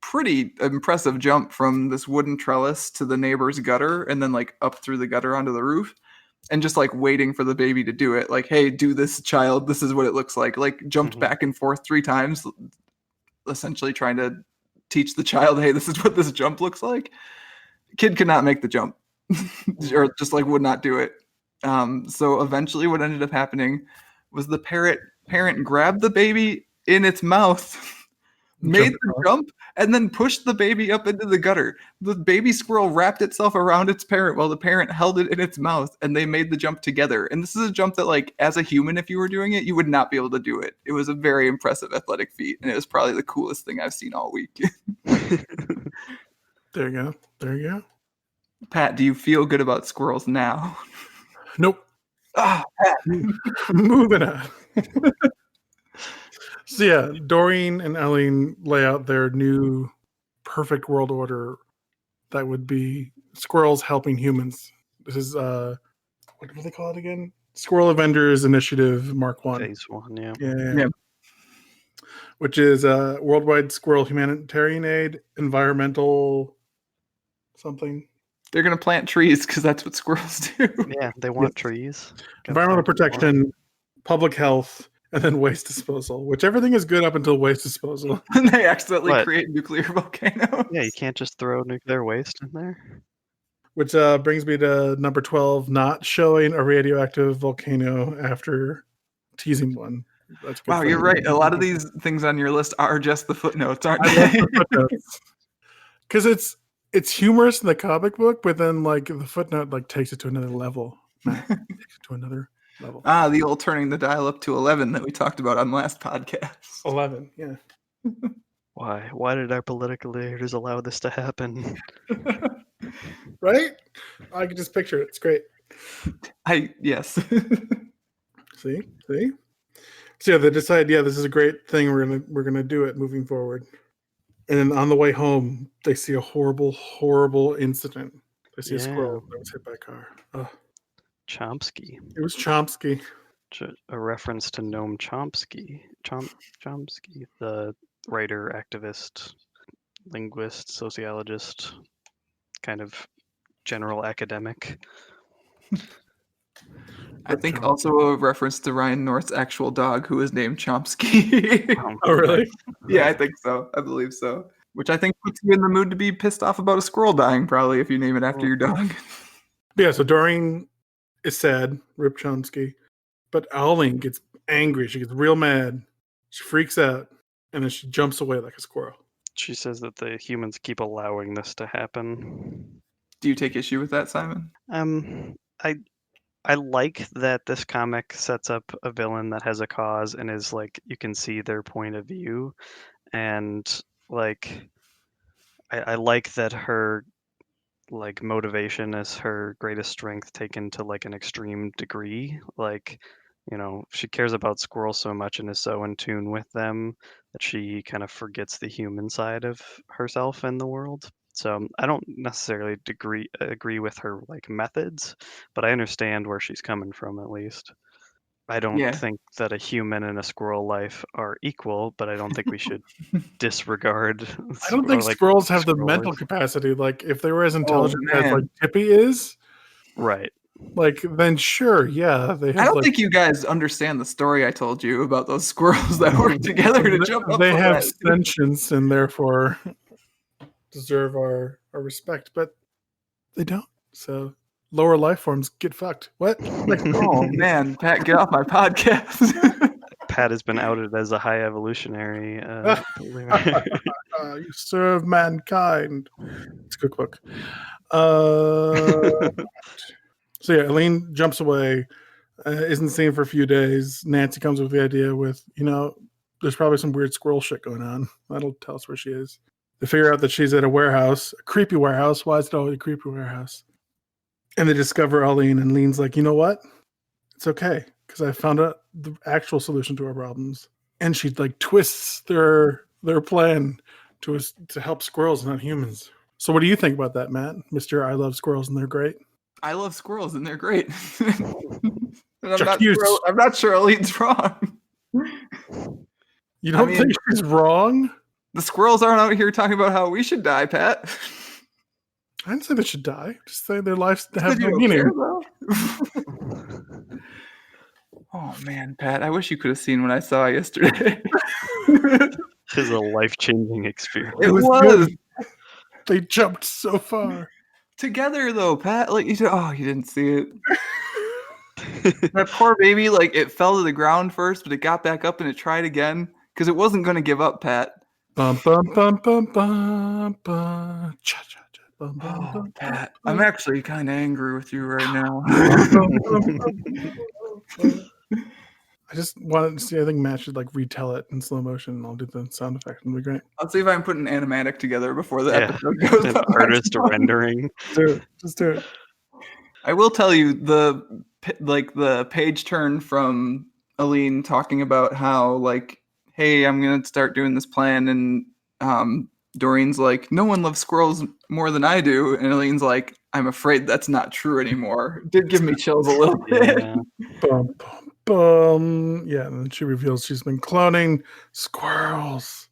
pretty impressive jump from this wooden trellis to the neighbor's gutter, and then like up through the gutter onto the roof, and just like waiting for the baby to do it. Like, hey, do this, child. This is what it looks like. Like jumped back and forth 3 times, essentially trying to teach the child, hey, this is what this jump looks like. Kid could not make the jump or just like would not do it. So eventually what ended up happening was the parent grabbed the baby in its mouth, made the jump, and then pushed the baby up into the gutter. The baby squirrel wrapped itself around its parent while the parent held it in its mouth, and they made the jump together. And this is a jump that, like, as a human, if you were doing it, you would not be able to do it. It was a very impressive athletic feat, and it was probably the coolest thing I've seen all week. There you go. There you go. Pat, do you feel good about squirrels now? Nope. Ah, Pat. Moving on. So yeah, Doreen and Eileen lay out their new perfect world order that would be squirrels helping humans. This is what do they call it again? Squirrel Avengers Initiative Mark 1. Phase 1, yeah. Yeah. Which is worldwide squirrel humanitarian aid, environmental something. They're going to plant trees because that's what squirrels do. Yeah, they want trees. Environmental protection, public health, and then waste disposal, which everything is good up until waste disposal. And they accidentally What? create nuclear volcanoes. Yeah, you can't just throw nuclear waste in there. Which brings me to number 12, not showing a radioactive volcano after teasing one. That's good. Wow, you're right. A lot of these things on your list are just the footnotes, aren't I love they? the footnotes. Because it's humorous in the comic book, but then like the footnote like takes it to another level. Takes it to another level. The old turning the dial up to 11 that we talked about on last podcast. 11, yeah. Why? Why did our political leaders allow this to happen? Right? I can just picture it. It's great. Yes. See? So yeah, they decide, yeah, this is a great thing. We're gonna do it moving forward. And then on the way home, they see a horrible, horrible incident. They see a squirrel that was hit by a car. Chomsky. It was Chomsky. A reference to Noam Chomsky. Chomsky, the writer, activist, linguist, sociologist, kind of general academic. I think also a reference to Ryan North's actual dog, who is named Chomsky. Oh, really? Yeah, I think so. I believe so. Which I think puts you in the mood to be pissed off about a squirrel dying, probably, if you name it after your dog. Yeah, so Doreen is sad, Rip Chomsky, but Arlene gets angry. She gets real mad. She freaks out, and then she jumps away like a squirrel. She says that the humans keep allowing this to happen. Do you take issue with that, Simon? I like that this comic sets up a villain that has a cause and is like you can see their point of view, and like I like that her like motivation is her greatest strength taken to like an extreme degree. Like, she cares about squirrels so much and is so in tune with them that she kind of forgets the human side of herself and the world. So I don't necessarily agree with her like methods, but I understand where she's coming from at least. I don't Yeah. think that a human and a squirrel life are equal, but I don't think we should disregard. I don't think squirrels have the mental capacity. Like, if they were as intelligent as like Tippy is, right? Like, then sure, yeah, they have. I don't think you guys understand the story I told you about those squirrels that work together to jump up. They have sentience and therefore deserve our respect, but they don't. So lower life forms get fucked. What? Like, oh man, Pat, get off my podcast. Pat has been outed as a high evolutionary. You serve mankind. It's a good book. So yeah, Elaine jumps away, isn't seen for a few days. Nancy comes with the idea with, there's probably some weird squirrel shit going on. That'll tell us where she is. They figure out that she's at a warehouse, a creepy warehouse. Why is it always a creepy warehouse? And they discover Arlene, and Lean's like, you know what? It's okay, because I found out the actual solution to our problems. And she like twists their plan to help squirrels, not humans. So what do you think about that, Matt? Mr. I love squirrels and they're great. I love squirrels and they're great. I'm not sure Elite's wrong. You don't think she's wrong? The squirrels aren't out here talking about how we should die, Pat. I didn't say they should die. Just say their lives have no meaning. Oh man, Pat, I wish you could have seen what I saw yesterday. It was a life-changing experience. It was. Good. They jumped so far. Together though, Pat, like you didn't see it. That poor baby, like it fell to the ground first, but it got back up and it tried again because it wasn't going to give up, Pat. Bum bum bum bum bum bum. Cha cha cha. Bum bum Oh, bum. Pat, I'm actually kind of angry with you right now. I just wanted to see. I think Matt should like retell it in slow motion, and I'll do the sound effect. It'll be great. I'll see if I can put an animatic together before the episode goes up. Artist rendering. Just do it. I will tell you the page turn from Aline talking about how like, hey, I'm gonna start doing this plan, and Doreen's like, no one loves squirrels more than I do, and Aline's like, I'm afraid that's not true anymore. It did give me chills a little bit. Yeah. Bum, bum, bum. Yeah, and then she reveals she's been cloning squirrels.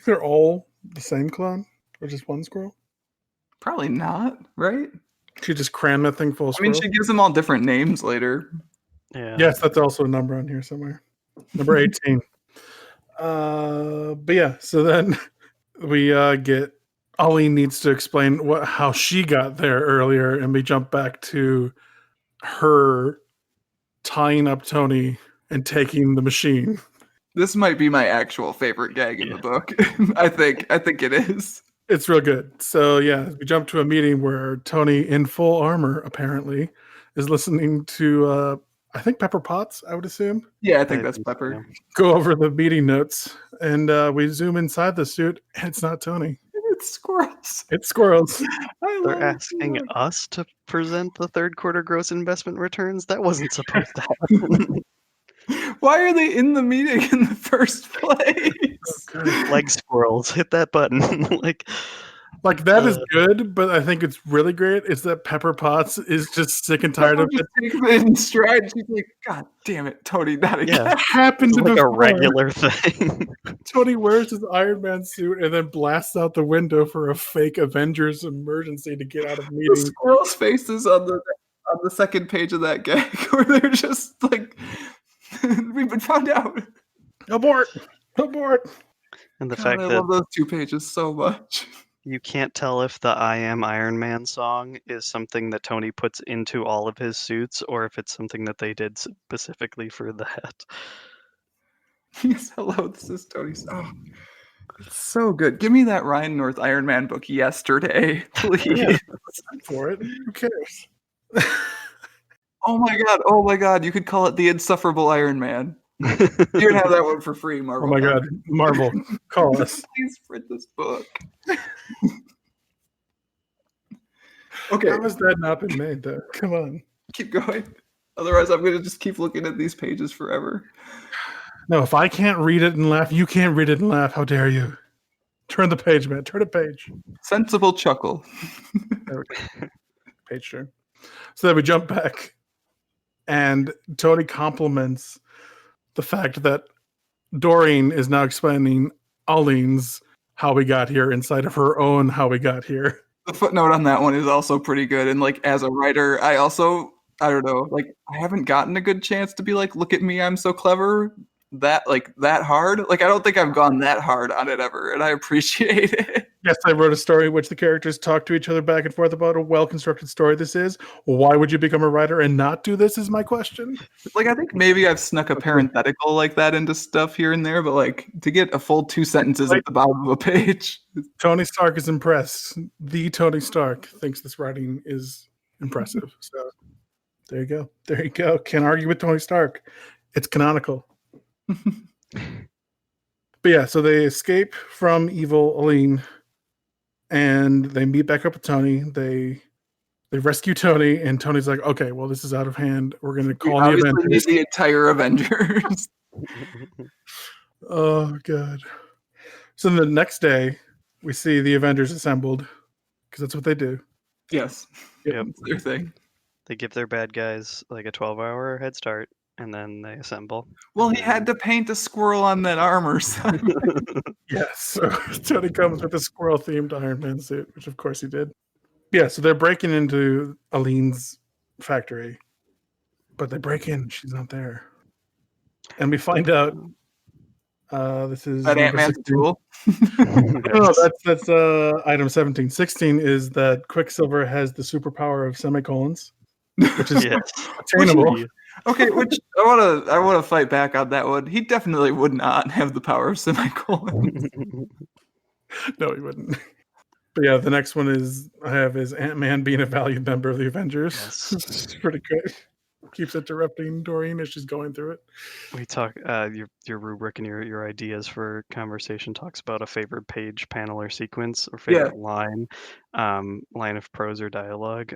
They're all the same clone, or just one squirrel? Probably not, right? She just crammed that thing full of squirrels. I mean, she gives them all different names later. Yeah. Yes, that's also a number on here somewhere. Number 18. But yeah, so then we get Ollie needs to explain how she got there earlier, and we jump back to her tying up Tony and taking the machine. This might be my actual favorite gag in the book. I think it is. It's real good. So yeah, we jump to a meeting where Tony, in full armor, apparently, is listening to I think Pepper Potts, I would assume. Yeah, I think that's Pepper. Yeah. Go over the meeting notes, and we zoom inside the suit, and it's not Tony. It's squirrels. It's squirrels. They're asking us to present the third quarter gross investment returns? That wasn't supposed to happen. Why are they in the meeting in the first place? Leg squirrels, hit that button. Like, Like that is good, but I think it's really great is that Pepper Potts is just sick and tired of it. Just takes it in stride. She's like, God damn it, Tony, not again. Yeah. Happened It's like before. a regular thing. Tony wears his Iron Man suit and then blasts out the window for a fake Avengers emergency to get out of The meeting. squirrel's faces on the second page of that gag where they're just like, we've been found out. Abort! Abort! And the God, fact I that love those 2 pages so much. you can't tell if the I Am Iron Man song is something that Tony puts into all of his suits or if it's something that they did specifically for that. Yes, hello, this is Tony. Oh, it's so good. Give me that Ryan North Iron Man book yesterday, please. Yeah, sign for it. Who cares? Oh my god, you could call it the Insufferable Iron Man. You're gonna have that one for free, Marvel. Oh my god, Marvel, call us. Please print this book. Okay, How has that not been made though? Come on. keep going. Otherwise, I'm gonna just keep looking at these pages forever. No, if I can't read it and laugh, you can't read it and laugh. How dare you? Turn the page, man. Turn the page. Sensible chuckle. There we go. Page turn. So then we jump back, and Tony compliments the fact that Doreen is now explaining Alleen's how we got here inside of her own how we got here. The footnote on that one is also pretty good. And like as a writer, I don't know, like I haven't gotten a good chance to be like, look at me, I'm so clever. That hard. Like I don't think I've gone that hard on it ever, and I appreciate it. Yes, I wrote a story in which the characters talk to each other back and forth about a well-constructed story this is. Why would you become a writer and not do this is my question. Like I think maybe I've snuck a parenthetical like that into stuff here and there, but like to get a full 2 sentences at the bottom of a page. Tony Stark is impressed. The Tony Stark thinks this writing is impressive. So there you go. There you go. Can't argue with Tony Stark. It's canonical. But yeah, so they escape from evil Aline and they meet back up with Tony. They rescue Tony, and Tony's like, okay, well, this is out of hand. We're going to call the Avengers. The entire Avengers. Oh, God. So the next day, we see the Avengers assembled, because that's what they do. Yes. Yep. It's their thing. They give their bad guys like a 12-hour head start, and then they assemble. Well, he had to paint a squirrel on that armor. So. Yes. So Tony comes with a squirrel-themed Iron Man suit, which of course he did. Yeah, so they're breaking into Aline's factory, but they break in. She's not there. And we find out this is That Ant-Man's tool. No, that's item 17. 16 is that Quicksilver has the superpower of semicolons, which is attainable. Okay, which I wanna fight back on that one. He definitely would not have the power of semicolons. No, he wouldn't. But yeah, the next one is Ant-Man being a valued member of the Avengers. Yes. It's pretty great. Keeps interrupting Doreen as she's going through it. We talk your rubric and your ideas for conversation talks about a favorite page, panel, or sequence, or favorite line of prose or dialogue.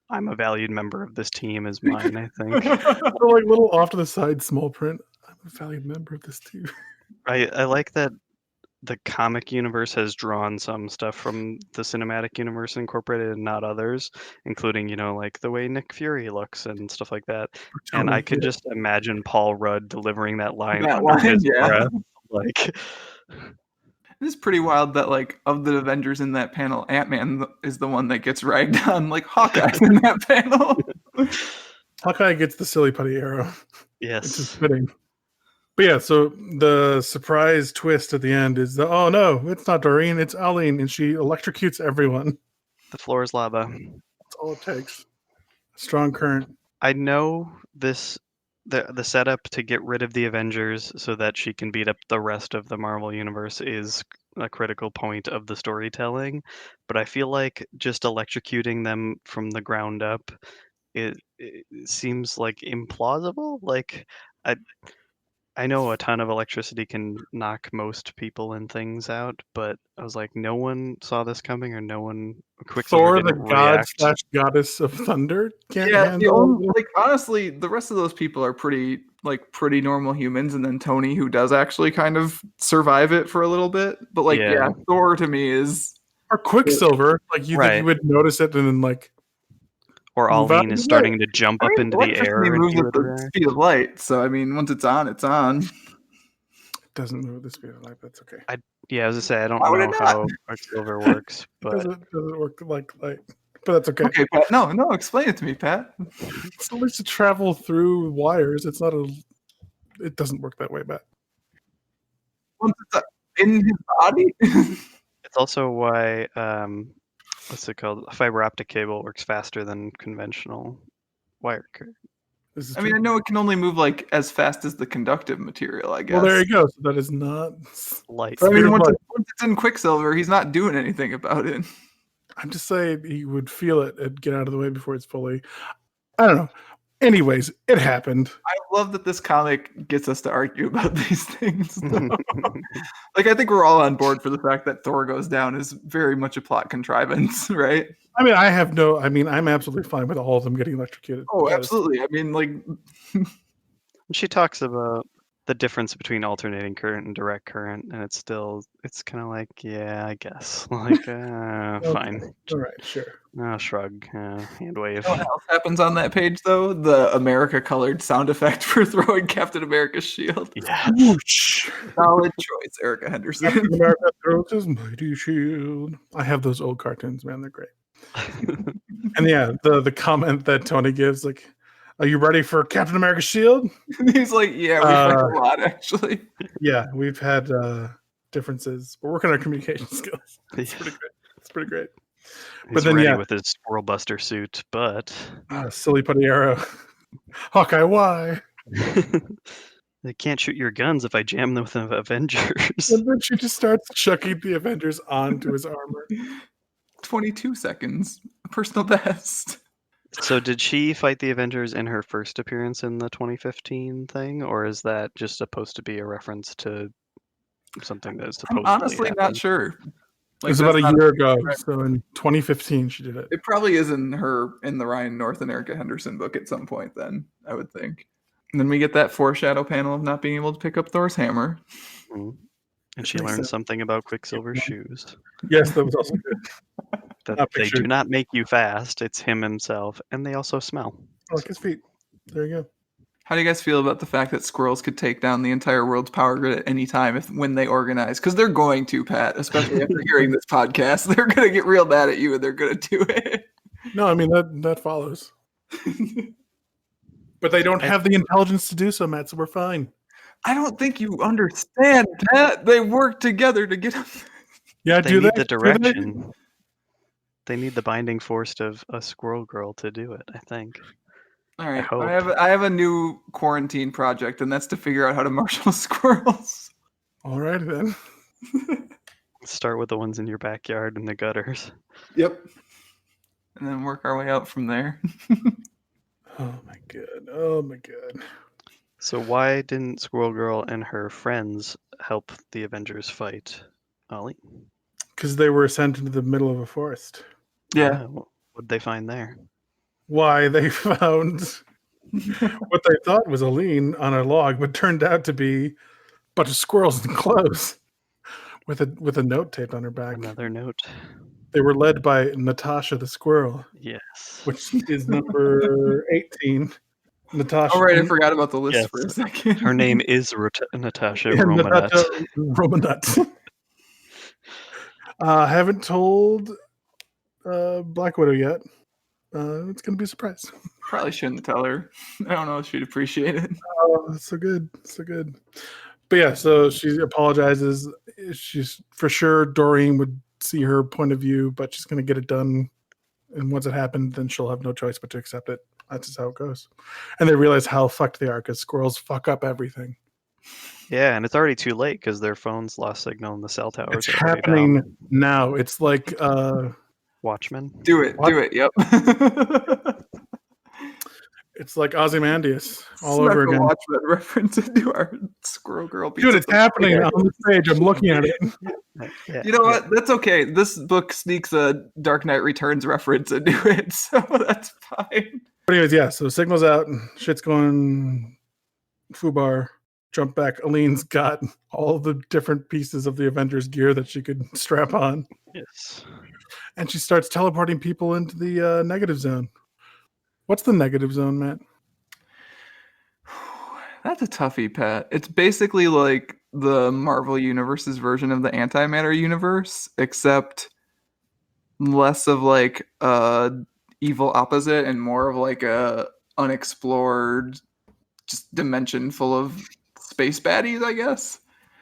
I'm a valued member of this team is mine, I think. So like little off to the side small print. I'm a valued member of this team. I like that the comic universe has drawn some stuff from the cinematic universe incorporated and not others, including, like the way Nick Fury looks and stuff like that. And I could just imagine Paul Rudd delivering that line under his breath. Like, it's pretty wild that like of the Avengers in that panel, Ant-Man is the one that gets ragged on, like Hawkeye in that panel. Hawkeye gets the silly putty arrow. Yes. Which is fitting. But yeah, so the surprise twist at the end is oh no, it's not Doreen, it's Aline, and she electrocutes everyone. The floor is lava. That's all it takes. Strong current. I know the setup to get rid of the Avengers so that she can beat up the rest of the Marvel Universe is a critical point of the storytelling, but I feel like just electrocuting them from the ground up, it seems like implausible. Like, I know a ton of electricity can knock most people and things out, but I was like, no one saw this coming, or no one Thor, the god/goddess of thunder, can't handle. Like honestly, the rest of those people are pretty normal humans, and then Tony, who does actually kind of survive it for a little bit. But Thor to me is Or Quicksilver, like you think Right. you would notice it and then like Or move out Aline of is the starting way. to jump I up mean, into the electricity air and moves you at would the react. speed of light, so I mean, once it's on, it's on. It doesn't move at the speed of light. That's okay. Yeah, I was gonna say I don't Why would it know not? how Quicksilver works, It but doesn't work like light, but that's okay. Okay, Pat. No, explain it to me, Pat. It's at least to travel through wires. It's not a. It doesn't work that way, Matt. Once it's in his body. it's also why what's it called? Fiber optic cable works faster than conventional wire. This is I mean, true. I know it can only move like as fast as the conductive material, I guess. Well, there you go. So that is not Light. But I speed mean, of once light. it's in Quicksilver, he's not doing anything about it. I'm just saying he would feel it and get out of the way before it's fully. I don't know. Anyways, it happened. I love that this comic gets us to argue about these things. Like, I think we're all on board for the fact that Thor goes down is very much a plot contrivance, right? I mean, I'm absolutely fine with all of them getting electrocuted. Oh, because- absolutely. I mean, like, She talks about the difference between alternating current and direct current, and it's kind of like, yeah, I guess. Like, fine. All right, sure. Shrug, hand wave. you know what else happens on that page, though? The America-colored sound effect for throwing Captain America's shield. Yes. Whoosh. Solid choice, Erica Henderson. Captain America throws his mighty shield. I have those old cartoons, man. They're great. And yeah, the comment that Tony gives, like, are you ready for Captain America's shield? He's like, yeah, we fight a lot, actually. Yeah, we've had differences. We're working on our communication skills. It's pretty great. It's pretty great. He's then, ready yeah. with his Squirrel Buster suit, but Silly putty arrow. Hawkeye, why? they can't shoot your guns if I jam them with the Avengers. And then she just starts chucking the Avengers onto his armor. 22 seconds. Personal best. So did she fight the Avengers in her first appearance in the 2015 thing, or is that just supposed to be a reference to something that is I'm supposedly honestly not happened? sure. It was about a year ago. So in 2015, she did it. It probably is in the Ryan North and Erica Henderson book at some point then, I would think. And then we get that foreshadow panel of not being able to pick up Thor's hammer. Mhm. And she Makes learned sense. something about Quicksilver's shoes. Yes, that was also good. That Not they do pictured. not make you fast. It's him himself, and they also smell. I like his feet. There you go. How do you guys feel about the fact that squirrels could take down the entire world's power grid at any time when they organize? Because they're going to, Pat, especially after hearing this podcast. They're going to get real mad at you and they're going to do it. No, I mean that follows. But they don't have the intelligence to do so, Matt, so we're fine. I don't think you understand, Pat. They work together to get them. Yeah, They need the direction. They need the binding force of a squirrel girl to do it, I think. All right, hope. I have a new quarantine project, and that's to figure out how to marshal squirrels. All right, then. Start with the ones in your backyard and the gutters. Yep. And then work our way out from there. Oh, my God. Oh, my God. So why didn't Squirrel Girl and her friends help the Avengers fight Ollie? Because they were sent into the middle of a forest. Yeah. What'd they find there? Why they found what they thought was Aline on a log, but turned out to be a bunch of squirrels in clothes with a note taped on her back. Another note. They were led by Natasha the squirrel, Yes. which is number 18. Natasha. All right, I forgot about the list Yes. for a second. Her name is Natasha Yeah, Romanut. Natasha Romanut. Haven't told Black Widow yet. It's going to be a surprise. Probably shouldn't tell her. I don't know if she'd appreciate it. Oh, that's so good. So good. But yeah, so she apologizes. She's for sure Doreen would see her point of view, but she's going to get it done. And once it happened, then she'll have no choice but to accept it. That's just how it goes. And they realize how fucked they are because squirrels fuck up everything. Yeah, and it's already too late because their phones lost signal and the cell towers It's are already happening down. now. It's like Watchmen. Do it. What? Do it. Yep. it's like Ozymandias all Snuck over a again. Watchmen reference into our Squirrel Girl. Dude, it's happening on the stage. I'm looking at it. Yeah, You know what? That's okay. This book sneaks a Dark Knight Returns reference into it, so that's fine. But anyways, yeah, so signal's out. Shit's going foobar. Jump back. Aline's got all the different pieces of the Avengers gear that she could strap on. Yes. And she starts teleporting people into the negative zone. What's the negative zone, Matt? That's a toughie, Pat. It's basically like the Marvel Universe's version of the antimatter universe, except less of like a evil opposite and more of like a unexplored just dimension full of space baddies, I guess.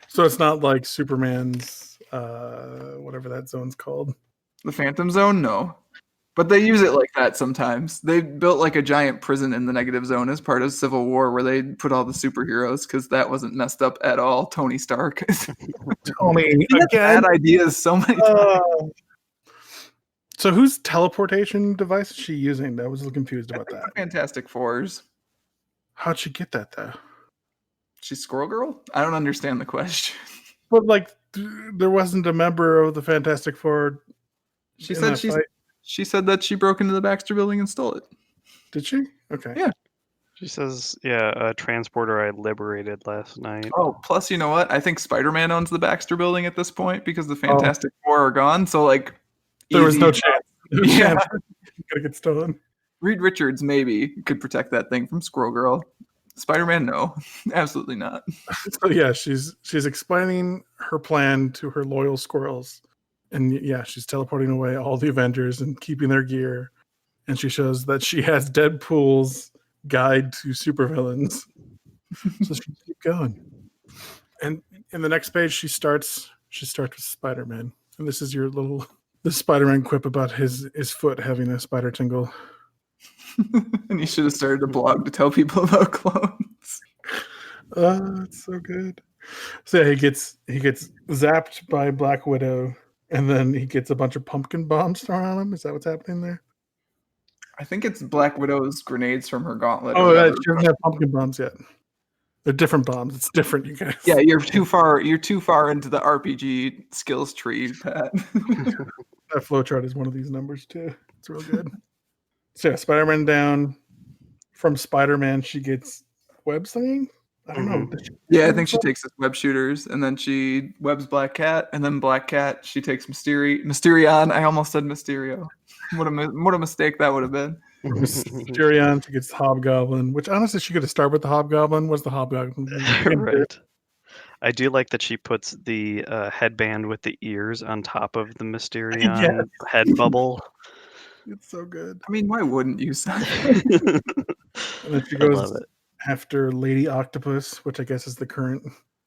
So it's not like Superman's whatever that zone's called. The Phantom Zone, no. But they use it like that sometimes. They built like a giant prison in the negative zone as part of Civil War where they put all the superheroes because that wasn't messed up at all. Tony Stark. Tony He has again. bad ideas so many times. So whose teleportation device is she using? I was a little confused about that. Fantastic Fours. How'd she get that though? She's Squirrel Girl? I don't understand the question. But like, there wasn't a member of the Fantastic Four. She said that she broke into the Baxter Building and stole it. Did she? Okay. Yeah. She says, a transporter I liberated last night. Oh, plus, you know what? I think Spider-Man owns the Baxter Building at this point because the Fantastic Four are gone. So, like, there was no chance. Yeah. Gonna get stolen. Reed Richards maybe could protect that thing from Squirrel Girl. Spider-Man, no, absolutely not. So yeah, she's explaining her plan to her loyal squirrels, and yeah, she's teleporting away all the Avengers and keeping their gear. And she shows that she has Deadpool's guide to supervillains. So she keep going. And in the next page, she starts with Spider-Man, and this is the Spider-Man quip about his foot having a spider tingle. And he should have started a blog to tell people about clones. Oh, it's so good. So yeah, he gets zapped by Black Widow, and then he gets a bunch of pumpkin bombs thrown on him. Is that what's happening there? I think it's Black Widow's grenades from her gauntlet. Oh, she doesn't have pumpkin bombs yet. They're different bombs. It's different, you guys. Yeah, you're too far into the RPG skills tree, Pat. That flowchart is one of these numbers too. It's real good. So yeah, Spider-Man down. From Spider-Man, she gets web slinging. I don't know. Yeah, I think she takes his web shooters, and then she webs Black Cat, and then Black Cat, she takes Mysterion. I almost said Mysterio. What a mistake that would have been. Mysterion, she gets Hobgoblin, which honestly she could have started with the Hobgoblin. Was the Hobgoblin? Right. I do like that she puts the headband with the ears on top of the Mysterion head bubble. It's so good. I mean, why wouldn't you say? And then she goes after Lady Octopus, which I guess is the current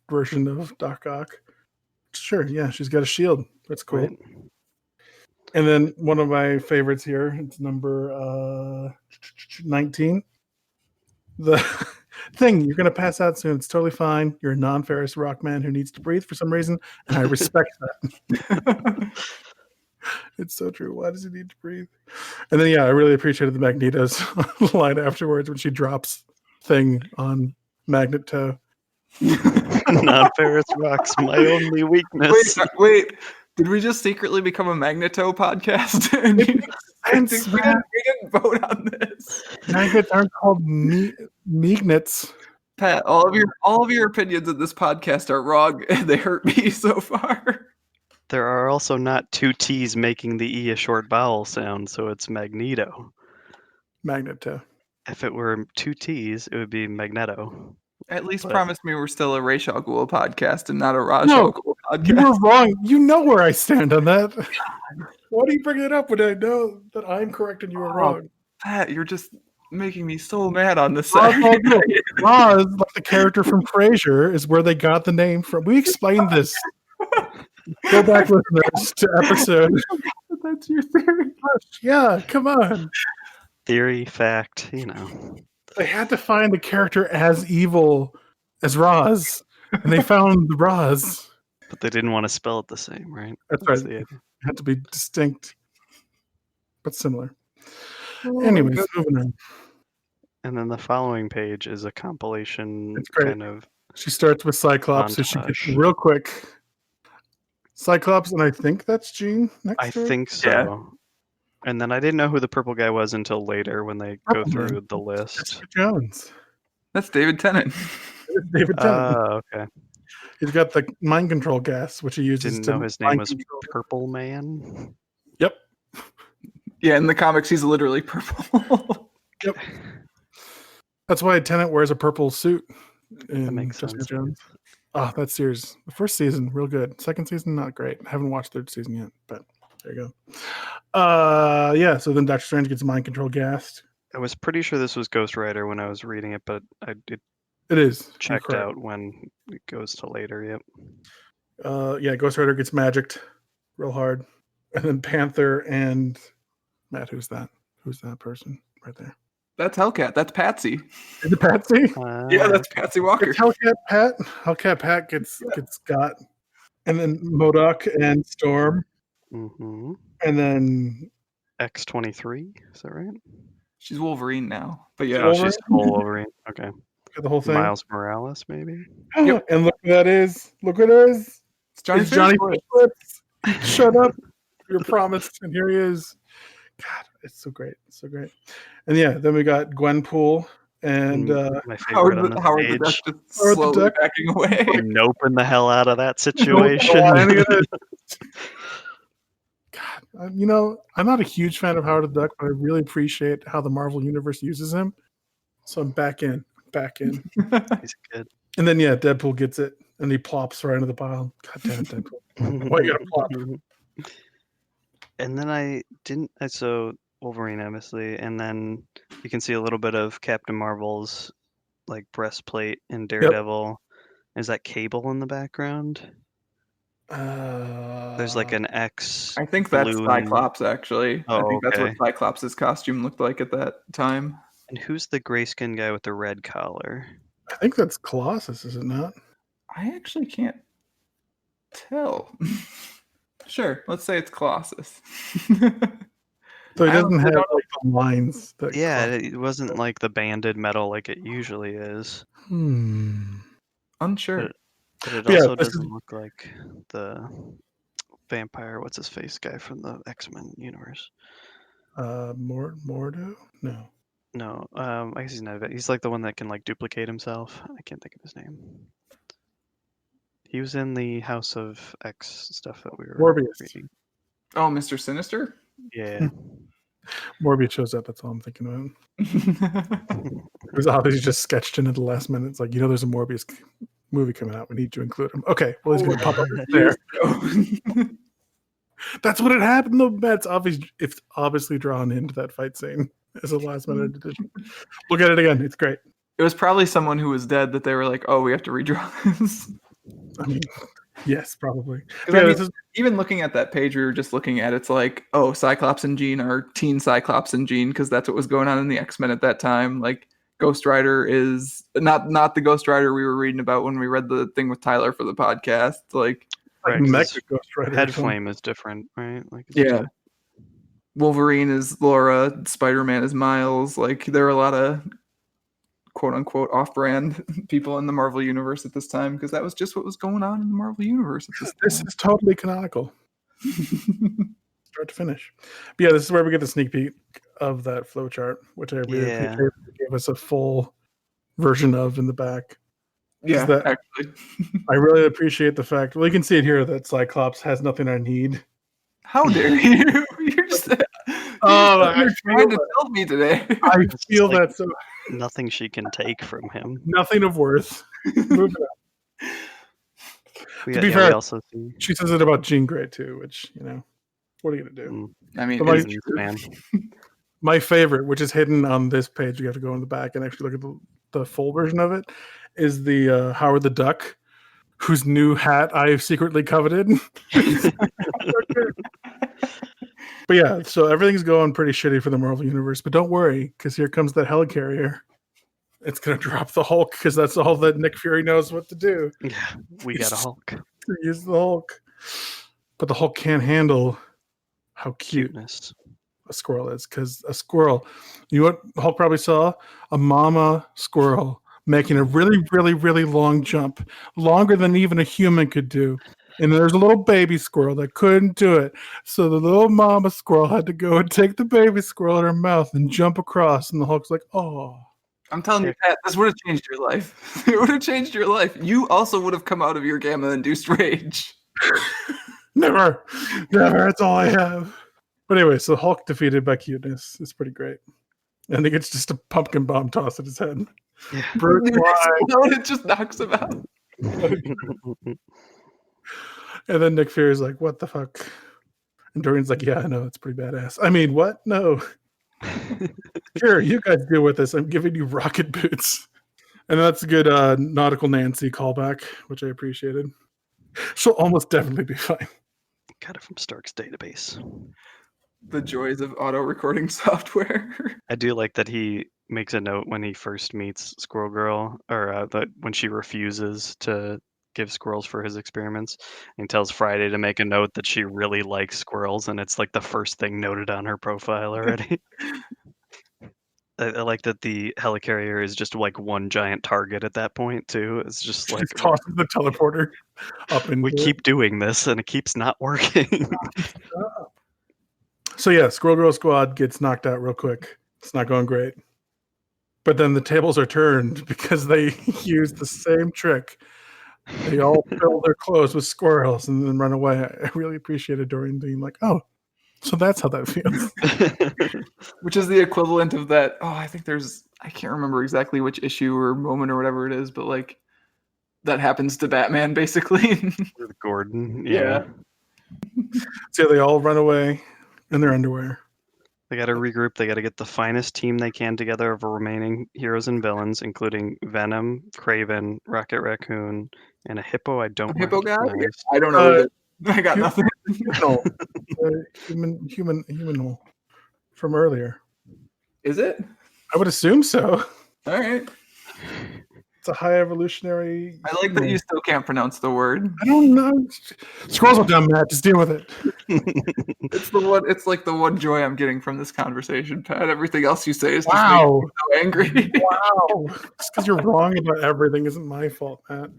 version of Doc Ock. Sure, yeah, she's got a shield. That's cool. Right. And then one of my favorites here, it's number 19. The thing, you're going to pass out soon. It's totally fine. You're a non-ferrous rock man who needs to breathe for some reason, and I respect that. It's so true. Why does he need to breathe? And then, yeah, I really appreciated the Magneto's line afterwards when she drops thing on Magneto. Non-ferrous rock's my only weakness. Wait. Did we just secretly become a Magneto podcast? we didn't vote on this. Magnets aren't called Magnets. Pat, all of your opinions of this podcast are wrong, and they hurt me so far. There are also not two T's making the E a short vowel sound, so it's Magneto. Magneto. If it were two T's, it would be Magneto. At least promise me we're still a Ra's al Ghul podcast and not a Ra's al Ghul podcast. You were wrong. You know where I stand on that. Why do you bring it up when I know that I'm correct and you are wrong? Pat, you're just making me so mad on this. Roz, like the character from Frasier, is where they got the name from. We explained this. Go back, listeners, to episode. That's your theory. Yeah, come on. Theory, fact, They had to find a character as evil as Roz, and they found the Roz. But they didn't want to spell it the same, right? That's right. It had to be distinct, but similar. Anyways, moving on. And then the following page is a compilation kind of. She starts with Cyclops, so she gets real quick. Cyclops, and I think that's Jean next to her? I think so. Yeah. And then I didn't know who the purple guy was until later when they go through the list. Jessica Jones. That's David Tennant. It's David Tennant. Okay. He's got the mind control gas, which he uses Didn't to know his name mind was control. Purple Man. Yep. Yeah, in the comics, he's literally purple. Yep. That's why Tennant wears a purple suit in makes Jessica sense. Jones. Oh, that series. The first season, real good. Second season, not great. I haven't watched third season yet, but there you go. Yeah, so then Doctor Strange gets mind control gassed. I was pretty sure this was Ghost Rider when I was reading it, but it It is. You're checked correct. out when it goes to later. Yep. Yeah, Ghost Rider gets magicked real hard. And then Panther and Matt, who's that? Who's that person right there? That's Hellcat. That's Patsy. Is it Patsy? Yeah, that's Patsy Walker. It's Hellcat Pat. Hellcat Pat gets got. And then MODOK and Storm. Mm-hmm. And then X-23. Is that right? She's Wolverine now. But yeah, Oh, she's full Wolverine. Okay. got the whole thing. Miles Morales, maybe. Yep. And look who that is. Look who it is. it's Johnny It's Johnny Fishfoot. Fishfoot. Shut up. You're promised. And here he is. God, it's so great. It's so great. And yeah, then we got Gwenpool and My favorite on the Howard the page. Duck just Howard the slowly Duck. backing away. Noping the hell out of that situation. God, I'm not a huge fan of Howard the Duck, but I really appreciate how the Marvel Universe uses him. So I'm back in. He's good. And then yeah, Deadpool gets it, and he plops right into the pile. God damn it, Deadpool! Why you gotta plop? And then so Wolverine obviously, and then you can see a little bit of Captain Marvel's like breastplate and Daredevil. Is that Cable in the background? There's like an X. I think that's balloon. Cyclops, actually. I Oh, think that's what okay. Cyclops' costume looked like at that time. And who's the gray skin guy with the red collar? I think that's Colossus, is it not? I actually can't tell. Sure, let's say it's Colossus. So he I doesn't honestly have don't know. like the lines. That Yeah, Colossus- it wasn't like the banded metal like it usually is. Unsure. But it Yeah, also this doesn't look like the vampire, what's his face guy from the X-Men universe. Mordo? No. No, I guess he's not. He's like the one that can like duplicate himself. I can't think of his name. He was in the House of X stuff that we were Morbius. reading. Oh, Mr. Sinister? Yeah. Morbius shows up. That's all I'm thinking about. It was obviously just sketched in at the last minute. It's like, there's a Morbius movie coming out. We need to include him. Okay, well, he's going to pop up there. That's what it happened, though. It's obviously drawn into that fight scene as a last minute addition. Look at it again. It's great. It was probably someone who was dead that they were like, oh, we have to redraw this. I mean, yes, probably. 'Cause I mean, even looking at that page we were just looking at, it's like, oh, Cyclops and Jean are teen Cyclops and Jean, because that's what was going on in the X-Men at that time. Like, Ghost Rider is not the Ghost Rider we were reading about when we read the thing with Tyler for the podcast. Like Right, Mecha Ghost Rider. Head flame is different, right? Like it's yeah. Wolverine is Laura, Spider-Man is Miles. Like, there are a lot of quote-unquote off-brand people in the Marvel Universe at this time, because that was just what was going on in the Marvel Universe at This is totally canonical. Start to finish. But yeah, this is where we get the sneak peek of that flowchart, which I really appreciate. They gave us a full version of in the back. Yeah, actually. I really appreciate the fact. Well, you can see it here that Cyclops has nothing I need. How dare you? You're just you're trying to tell me today. I feel like that so. Nothing she can take from him. Nothing of worth. Move it up. To be fair, also see... she says it about Jean Grey too, which, what are you going to do? I mean, my favorite, which is hidden on this page, you have to go in the back and actually look at the full version of it, is the Howard the Duck, whose new hat I secretly coveted. But yeah, so everything's going pretty shitty for the Marvel Universe, but don't worry, because here comes the helicarrier. It's going to drop the Hulk, because that's all that Nick Fury knows what to do. Yeah, we got a Hulk. Use the Hulk. But the Hulk can't handle how cute a squirrel is, because a squirrel, you know what Hulk probably saw? A mama squirrel making a really, really, really long jump, longer than even a human could do. And there's a little baby squirrel that couldn't do it. So the little mama squirrel had to go and take the baby squirrel in her mouth and jump across. And the Hulk's like, oh. I'm telling you, Pat, this would have changed your life. It would have changed your life. You also would have come out of your gamma-induced rage. Never. That's all I have. But anyway, so Hulk defeated by cuteness. It's pretty great. And he gets just a pumpkin bomb tossed at his head. Yeah. It just knocks him out. And then Nick Fury's like, what the fuck? And Dorian's like, yeah, I know, it's pretty badass. I mean, what? No. Sure, you guys deal with this. I'm giving you rocket boots. And that's a good Nautical Nancy callback, which I appreciated. She'll almost definitely be fine. Got it from Stark's database. The joys of auto-recording software. I do like that he makes a note when he first meets Squirrel Girl, or that when she refuses to give squirrels for his experiments, and he tells Friday to make a note that she really likes squirrels, and it's like the first thing noted on her profile already. I like that the helicarrier is just like one giant target at that point too. It's just like tosses the teleporter up, and we keep doing this, and it keeps not working. So yeah, Squirrel Girl Squad gets knocked out real quick. It's not going great. But then the tables are turned because they use the same trick. They all fill their clothes with squirrels and then run away. I really appreciated Dorian being like, oh, so that's how that feels. Which is the equivalent of that. Oh, I think I can't remember exactly which issue or moment or whatever it is, but like that happens to Batman basically. With Gordon. Yeah. So they all run away in their underwear. They got to regroup. They got to get the finest team they can together of remaining heroes and villains, including Venom, Kraven, Rocket Raccoon, and a hippo. I don't Hippo guy? recognize. I don't know. Either. I got nothing. Human from earlier. Is it? I would assume so. All right. It's a high evolutionary. I like that you still can't pronounce the word. I don't know. Squirrels are dumb, Matt. Just deal with it. It's like the one joy I'm getting from this conversation, Pat. Everything else you say is just wow. making me so angry. Wow. Just because you're wrong about everything isn't my fault, Matt.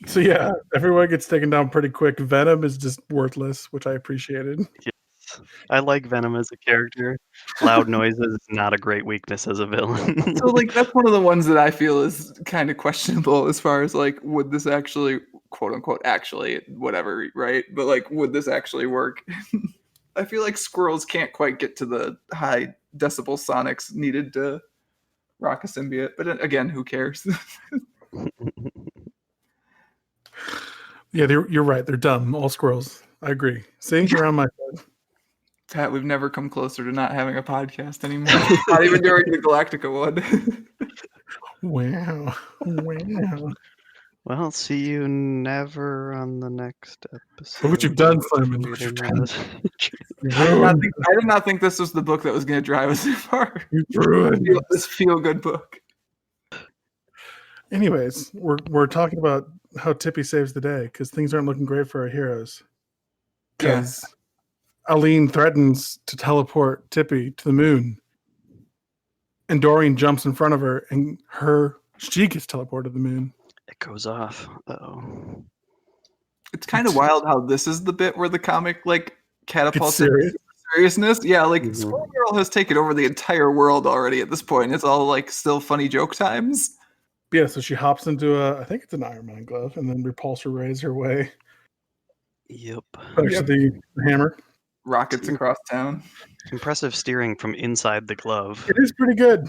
So yeah, everyone gets taken down pretty quick. Venom is just worthless, which I appreciated. Yes. I like Venom as a character. Loud noises is not a great weakness as a villain. So like that's one of the ones that I feel is kind of questionable as far as like would this actually quote unquote actually whatever, right? But like would this actually work? I feel like squirrels can't quite get to the high decibel sonics needed to rock a symbiote. But again, who cares? Yeah, you're right. They're dumb. All squirrels. I agree. See, you're on my side. Pat, we've never come closer to not having a podcast anymore. Not even during the Galactica one. Wow. Well, see you never on the next episode. Look what you've done, Simon. I did not think this was the book that was going to drive us this far. You ruined this feel-good book. Anyways, we're talking about how Tippy saves the day because things aren't looking great for our heroes. Because Aline threatens to teleport Tippy to the moon, and Doreen jumps in front of her, and she gets teleported to the moon. It goes off. Uh-oh. It's kind of wild how this is the bit where the comic like catapults seriousness. Yeah, like Squirrel Girl has taken over the entire world already at this point. It's all like still funny joke times. Yeah, so she hops into I think it's an Iron Man glove, and then repulsor rays her way. Yep. The hammer. Rockets across town. Impressive steering from inside the glove. It is pretty good.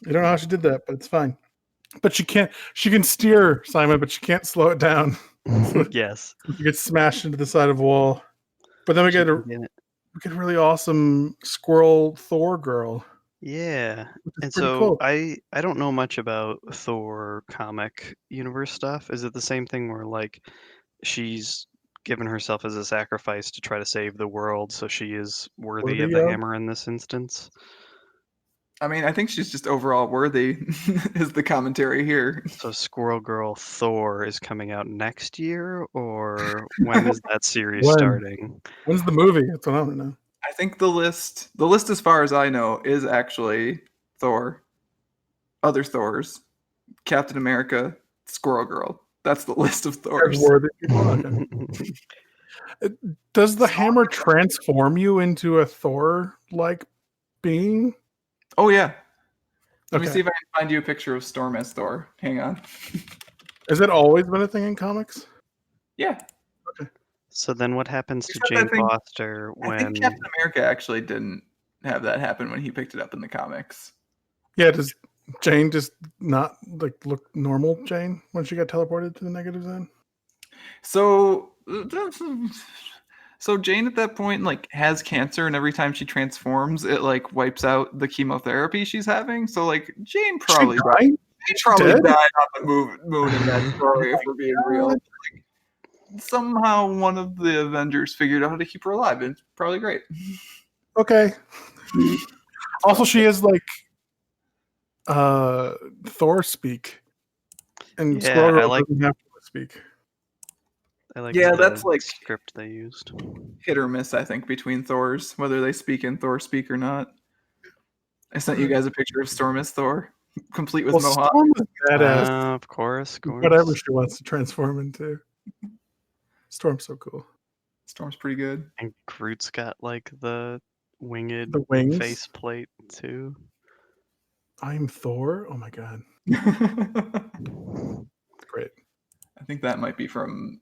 I don't know how she did that, but it's fine. But she can steer, Simon, but she can't slow it down. Yes. She gets smashed into the side of a wall. But then we get a really awesome squirrel Thor girl. Yeah. And so cool. I don't know much about Thor comic universe stuff. Is it the same thing where like she's given herself as a sacrifice to try to save the world, so she is worthy of the hammer in this instance? I mean, I think she's just overall worthy is the commentary here. So Squirrel Girl Thor is coming out next year, or when is that series starting? When's the movie? That's what I don't know. I think the list as far as I know is actually Thor, other Thors, Captain America, Squirrel Girl. That's the list of Thors. Does the hammer transform you into a Thor-like being? Oh yeah. Let me see if I can find you a picture of Storm as Thor. Hang on. Has it always been a thing in comics? Yeah. So then what happens to Except I Jane think- Foster I when think Captain America actually didn't have that happen when he picked it up in the comics. Yeah, does Jane just not like look normal, Jane, when she got teleported to the negative zone? So Jane at that point like has cancer, and every time she transforms, it like wipes out the chemotherapy she's having. So like Jane probably Right? died Dead? on the moon in that story, if we're being real. Like, somehow one of the Avengers figured out how to keep her alive, and it's probably great. Okay. Also, she is like Thor speak, and Yeah, Squirrel I Girl like- doesn't have to speak. I like Yeah, the that's, like- script they used. Hit or miss, I think, between Thors, whether they speak in Thor speak or not. I sent you guys a picture of Storm as Thor, complete with Well, mohawk. Storm is badass. Of course. Whatever she wants to transform into. Storm's so cool. Storm's pretty good. And Groot's got like the winged The wings. face plate too. I'm Thor. Oh my god, great. I think that might be from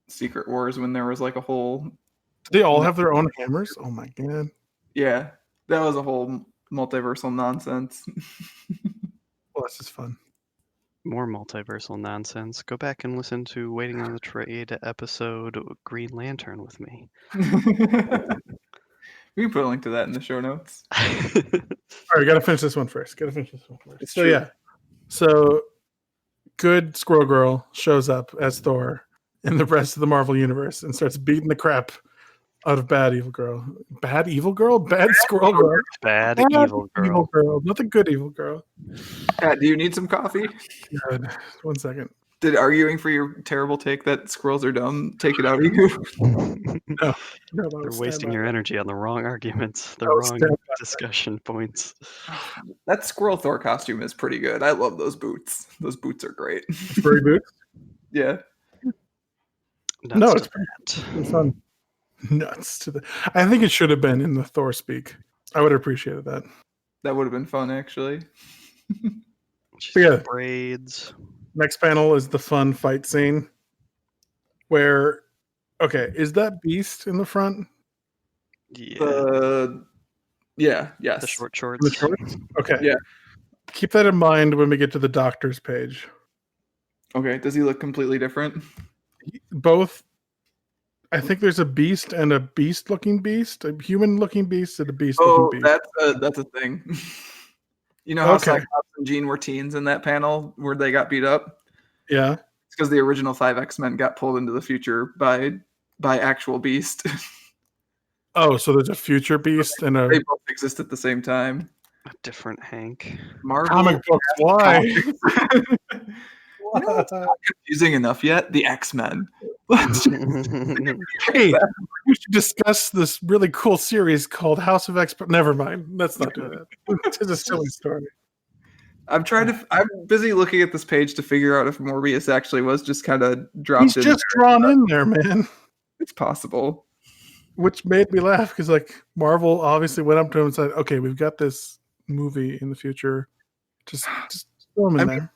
Secret Wars when there was like a whole Do they all have their own hammers? Oh my god. yeah, that was a whole multiversal nonsense. Well, that's just fun. More multiversal nonsense. Go back and listen to Waiting on the Trade episode Green Lantern with me. We can put a link to that in the show notes. All right, gotta finish this one first. It's So true. yeah, so good Squirrel Girl shows up as Thor in the rest of the Marvel universe and starts beating the crap out of Bad Evil Girl. Bad Evil Girl? Bad Squirrel Girl? Bad Bad evil girl. Not the good Evil Girl. Pat, do you need some coffee? God, 1 second. Did arguing for your terrible take that squirrels are dumb take it out of you? No, You're wasting your energy on the wrong arguments, the I'll wrong stand by discussion points. That squirrel Thor costume is pretty good. I love those boots. Those boots are great. Furry boots? Yeah. No, Nuts it's to pretty fun. Nuts to the. I think it should have been in the Thor speak. I would have appreciated that. That would have been fun, actually. She's Yeah. got braids. Next panel is the fun fight scene where, okay, is that Beast in the front? Yeah. Yes. The short In shorts. the shorts? Okay. Yeah. Keep that in mind when we get to the doctor's page. Okay. Does he look completely different? Both, I think there's a beast and a beast-looking beast, a human-looking beast and a beast-looking beast. That's a thing. You know how Okay. Cyclops and Jean were teens in that panel where they got beat up? Yeah. It's because the original 5 X-Men got pulled into the future by actual Beast. Oh, so there's a future beast and a They both exist at the same time. A different Hank. Marvel comic books. Why? You know what's not confusing enough yet? The X-Men. Hey, we should discuss this really cool series called House of X. Never mind. Let's not do that. It's a silly story. I'm busy looking at this page to figure out if Morbius actually was just kind of dropped He's in. just drawn in there, man. It's possible. Which made me laugh because, like, Marvel obviously went up to him and said, "Okay, we've got this movie in the future. Just throw him in there."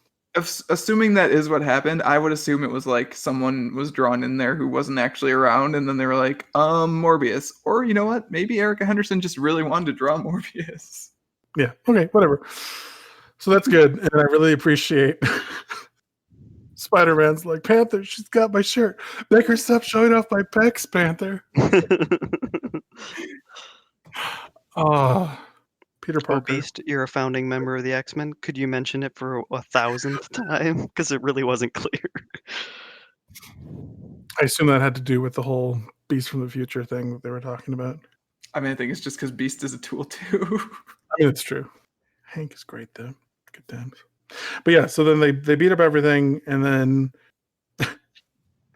Assuming that is what happened, I would assume it was like someone was drawn in there who wasn't actually around, and then they were like, Morbius. Or you know what? Maybe Erica Henderson just really wanted to draw Morbius. Yeah. Okay. Whatever. So that's good, and I really appreciate Spider-Man's like, Panther, she's got my shirt. Make her stop showing off my pecs, Panther. Oh, Peter Oh, Parker. Beast, you're a founding member of the X-Men. Could you mention it for 1,000th time? Because it really wasn't clear. I assume that had to do with the whole Beast from the Future thing that they were talking about. I mean, I think it's just because Beast is a tool too. I mean, it's true. Hank is great, though. Good times. But yeah, so then they beat up everything, and then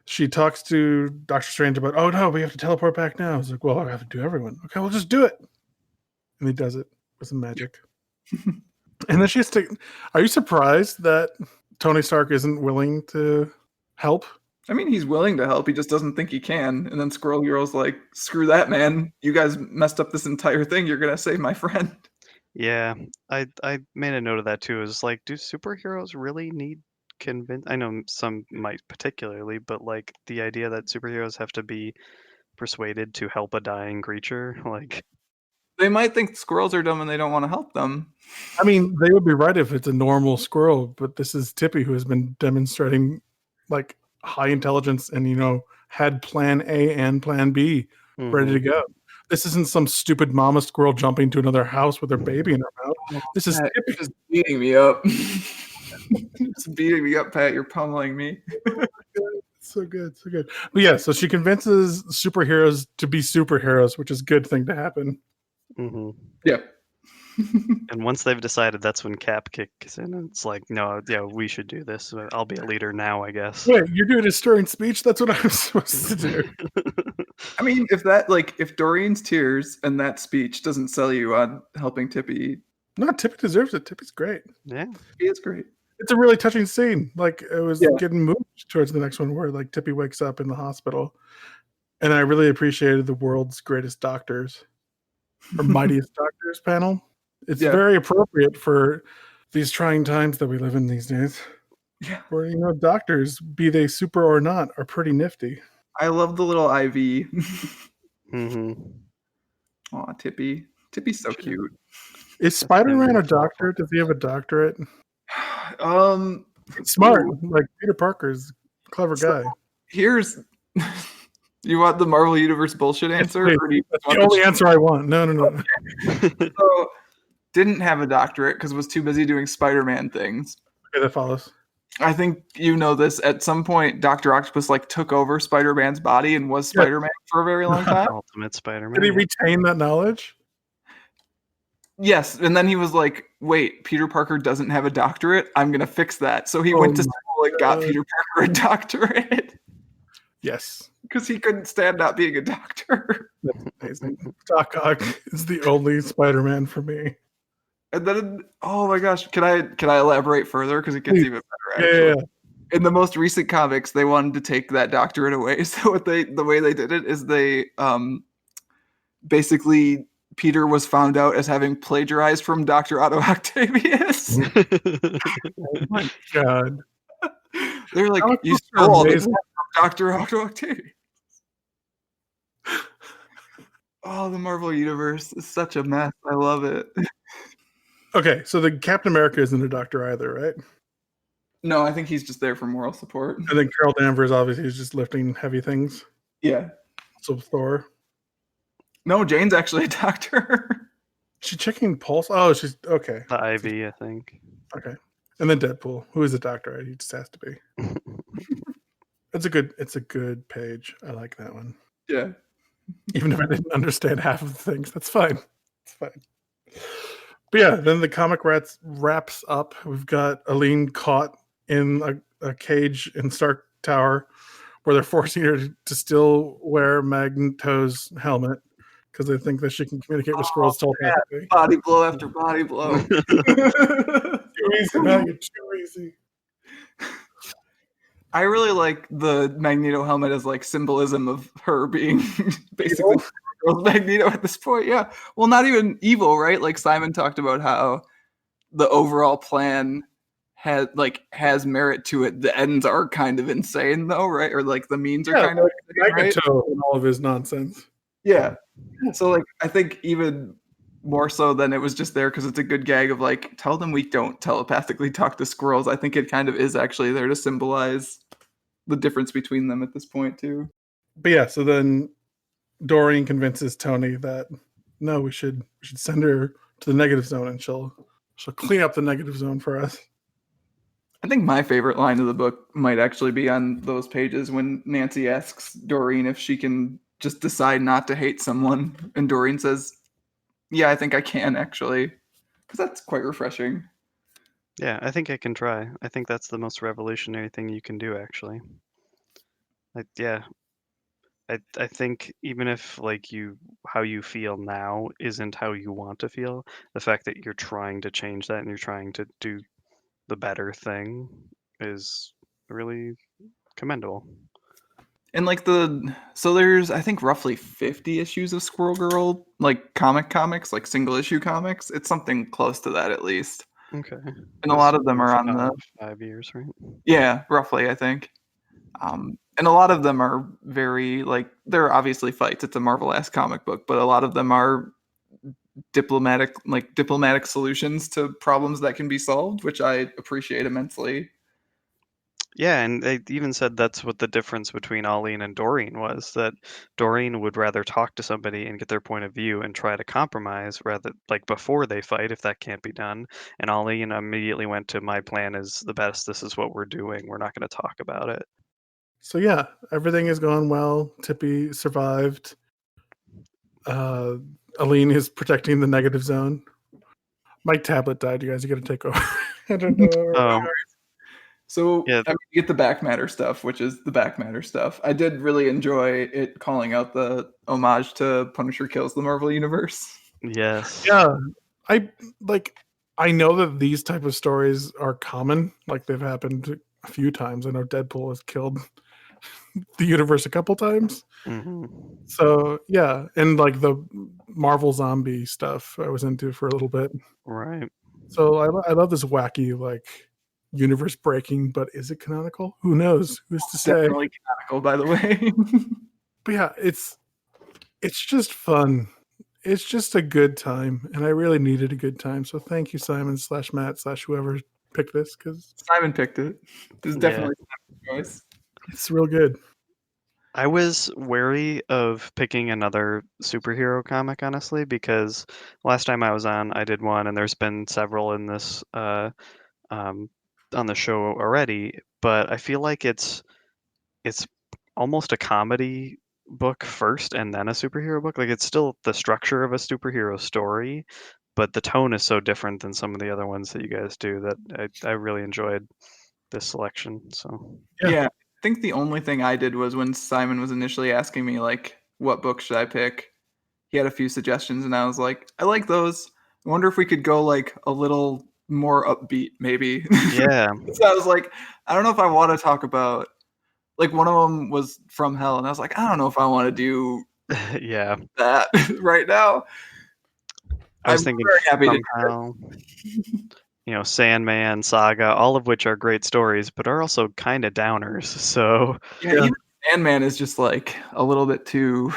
she talks to Doctor Strange about, oh no, we have to teleport back now. I was like, well, I have to do everyone. Okay, we'll just do it. And he does it with some magic. And then she has to. Are you surprised that Tony Stark isn't willing to help? I mean, he's willing to help. He just doesn't think he can. And then Squirrel Girl's like, screw that, man. You guys messed up this entire thing. You're going to save my friend. Yeah, I made a note of that too. Is like, do superheroes really need convince? I know some might particularly, but like the idea that superheroes have to be persuaded to help a dying creature, like, They might think squirrels are dumb and they don't want to help them. I mean, they would be right if it's a normal squirrel, but this is Tippy who has been demonstrating like high intelligence and had plan A and plan B ready to mhm. go. This isn't some stupid mama squirrel jumping to another house with her baby in her mouth. Oh, This is Pat, Tippy. you're just beating me up. Just beating me up, Pat. You're pummeling me. So good, so good. But yeah, so she convinces superheroes to be superheroes, which is a good thing to happen. Mhm. Yeah. And once they've decided, that's when Cap kicks in, and it's like, no, yeah, we should do this. I'll be a leader now, I guess. Wait, you're doing a stirring speech? That's what I was supposed to do. I mean, if Doreen's tears and that speech doesn't sell you on helping Tippy, No, Tippy deserves it. Tippy's great. Yeah. he is great. It's a really touching scene. Like it was Yeah. getting moved towards the next one where like Tippy wakes up in the hospital. And I really appreciated the world's greatest doctors or mightiest doctors panel. It's Yeah. very appropriate for these trying times that we live in these days. Yeah. Where doctors, be they super or not, are pretty nifty. I love the little IV. Mhm. Aw, Tippy. Tippy's so cute. Is Spider-Man a It's awful. doctor? Does he have a doctorate? Um, Smart. ooh, Like Peter Parker's a clever so guy. here's you want the Marvel Universe bullshit answer? Please. Or do you That's want the only answer I want. No. So, didn't have a doctorate because was too busy doing Spider-Man things. Okay, that follows. I think you know this. At some point, Dr. Octopus like took over Spider-Man's body and was Yeah. Spider-Man for a very long time. Ultimate Spider-Man. Did he yeah. retain that knowledge? Yes, and then he was like, "Wait, Peter Parker doesn't have a doctorate. I'm gonna fix that." So he Oh went to my school and got God. Peter Parker a doctorate Yes. because he couldn't stand not being a doctor. That's amazing. Doc Ock is the only Spider-Man for me. And then, oh my gosh, can I elaborate further because it gets Please. even better actually. Yeah. In the most recent comics, they wanted to take that doctorate away. So the way they did it is they basically Peter was found out as having plagiarized from Dr. Otto Octavius. Oh my God. They're like, Comic you books are stole all this amazing. from Dr. Otto Octavius. Oh, the Marvel Universe is such a mess. I love it. Okay, so the Captain America isn't a doctor either, right? No, I think he's just there for moral support. And then Carol Danvers obviously is just lifting heavy things. Yeah. So Thor. No, Jane's actually a doctor. She checking pulse? Oh, she's okay. The IV, I think. Okay. And then Deadpool, who is a doctor, right? He just has to be. It's a good page. I like that one. Yeah. Even if I didn't understand half of the things, that's fine. It's fine. But yeah, then the comic wraps up. We've got Aline caught in a cage in Stark Tower where they're forcing her to still wear Magneto's helmet because they think that she can communicate with squirrels telepathically. Body blow after body blow. Too easy, Matt. You're too easy. I really like the Magneto helmet as like symbolism of her being basically Magneto at this point. Yeah. Well, not even evil, right? Like Simon talked about how the overall plan has merit to it. The ends are kind of insane though, right? Or like the means are kind of insane, right? Magneto and all of his nonsense. Yeah. So like I think even more so than it was just there because it's a good gag of like tell them we don't telepathically talk to squirrels. I think it kind of is actually there to symbolize the difference between them at this point too. But yeah, so then Doreen convinces Tony that no, we should send her to the negative zone and she'll clean up the negative zone for us. I think my favorite line of the book might actually be on those pages when Nancy asks Doreen if she can just decide not to hate someone, and Doreen says, "Yeah, I think I can actually," because that's quite refreshing. Yeah, I think I can try. I think that's the most revolutionary thing you can do, actually. I think even if like how you feel now isn't how you want to feel, the fact that you're trying to change that and you're trying to do the better thing is really commendable. And like so there's I think roughly 50 issues of Squirrel Girl, like comics, like single issue comics. It's something close to that at least. Okay. And a lot of them are on the 5 years, right? yeah, roughly I think. And a lot of them are very like they're obviously fights. It's a Marvel-esque comic book, but a lot of them are diplomatic solutions to problems that can be solved, which I appreciate immensely. Yeah, and they even said that's what the difference between Aline and Doreen was, that Doreen would rather talk to somebody and get their point of view and try to compromise rather like before they fight if that can't be done. And Aline immediately went to my plan is the best. This is what we're doing. We're not going to talk about it. So yeah, everything is going well. Tippy survived. Aline is protecting the negative zone. My tablet died, you guys. You got to take over. I don't know. Oh, So yeah, I mean, you get the back matter stuff, which is the back matter stuff. I did really enjoy it calling out the homage to Punisher Kills the Marvel Universe. yes. Yeah, I like. I know that these type of stories are common. Like they've happened a few times. I know Deadpool has killed the universe a couple times. Hmm. So yeah, and like the Marvel zombie stuff I was into for a little bit. Right. So I love this wacky like universe breaking, but is it canonical? Who knows? Who's to say? Definitely canonical, by the way. But yeah, it's just fun. It's just a good time, and I really needed a good time. So thank you, Simon / Matt / whoever picked this because Simon picked it. This is Yeah. definitely Simon's choice. it's real good. I was wary of picking another superhero comic, honestly, because last time I was on, I did one, and there's been several in this um, on the show already. But I feel like it's almost a comedy book first, and then a superhero book. Like it's still the structure of a superhero story, but the tone is so different than some of the other ones that you guys do that I really enjoyed this selection. So Yeah. Yeah, I think the only thing I did was when Simon was initially asking me like, what book should I pick? He had a few suggestions, and I was like, I like those. I wonder if we could go like a little more upbeat, maybe. yeah, So I was like, I don't know if I want to talk about like one of them was From Hell, and I was like, I don't know if I want to do yeah. that right now. I was I'm thinking very happy to. somehow, Sandman, Saga, all of which are great stories, but are also kind of downers. So Yeah, Yeah. even Sandman is just like a little bit too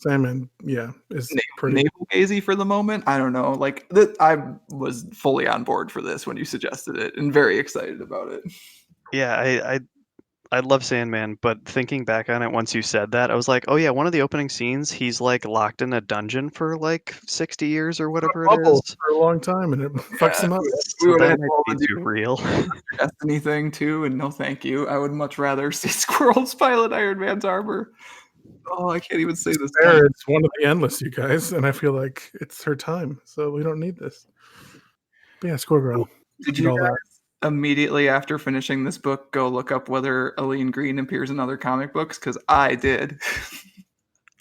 Salmon, yeah, is pretty. navel gazy for the moment. I don't know. Like I was fully on board for this when you suggested it, and very excited about it. yeah, I love Sandman, but thinking back on it once you said that, I was like, oh yeah, one of the opening scenes, he's like locked in a dungeon for like 60 years or whatever it Bubble is. for a long time, and it fucks Yeah, him up. we So would have that had might all be the too real. Destiny thing too, and no thank you. I would much rather see Squirrels pilot Iron Man's armor. Oh, I can't even say this. There, it's one of the endless, you guys, and I feel like it's her time, so we don't need this. But yeah, Squirrel Girl. Did Need you all that. guys immediately after finishing this book go look up whether Aline Green appears in other comic books? Because I did.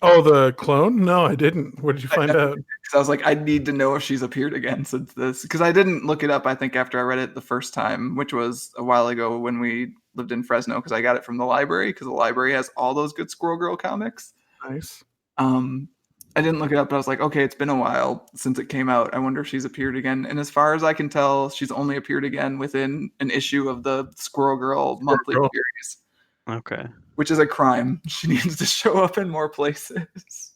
Oh, the clone? No, I didn't. What did you find out? Because I was like, I need to know if she's appeared again since this. Because I didn't look it up, I think, after I read it the first time, which was a while ago when we lived in Fresno, because I got it from the library, because the library has all those good Squirrel Girl comics. Nice. Um, I didn't look it up, but I was like, okay, it's been a while since it came out. I wonder if she's appeared again. And as far as I can tell, she's only appeared again within an issue of the Squirrel Girl monthly Girl. series, Okay. which is a crime. She needs to show up in more places.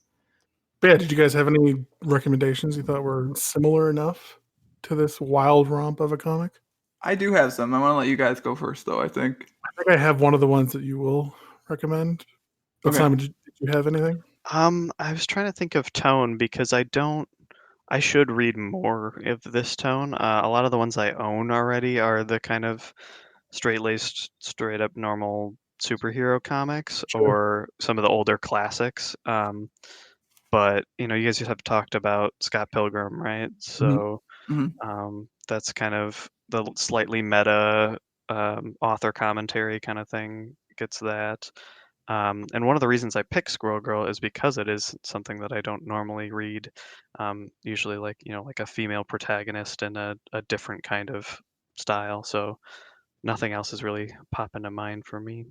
But yeah, did you guys have any recommendations you thought were similar enough to this wild romp of a comic? I do have some. I want to let you guys go first, though, I think. I think I have one of the ones that you will recommend. But Okay. Simon, did you have anything? I was trying to think of tone because I should read more of this tone. A lot of the ones I own already are the kind of straight-laced, straight up normal superhero comics Sure. or some of the older classics. But you guys just have talked about Scott Pilgrim, right? So Mhm. that's kind of the slightly meta author commentary kind of thing gets that. And one of the reasons I pick Squirrel Girl is because it is something that I don't normally read. Usually, like a female protagonist in a different kind of style. So nothing else is really popping to mind for me.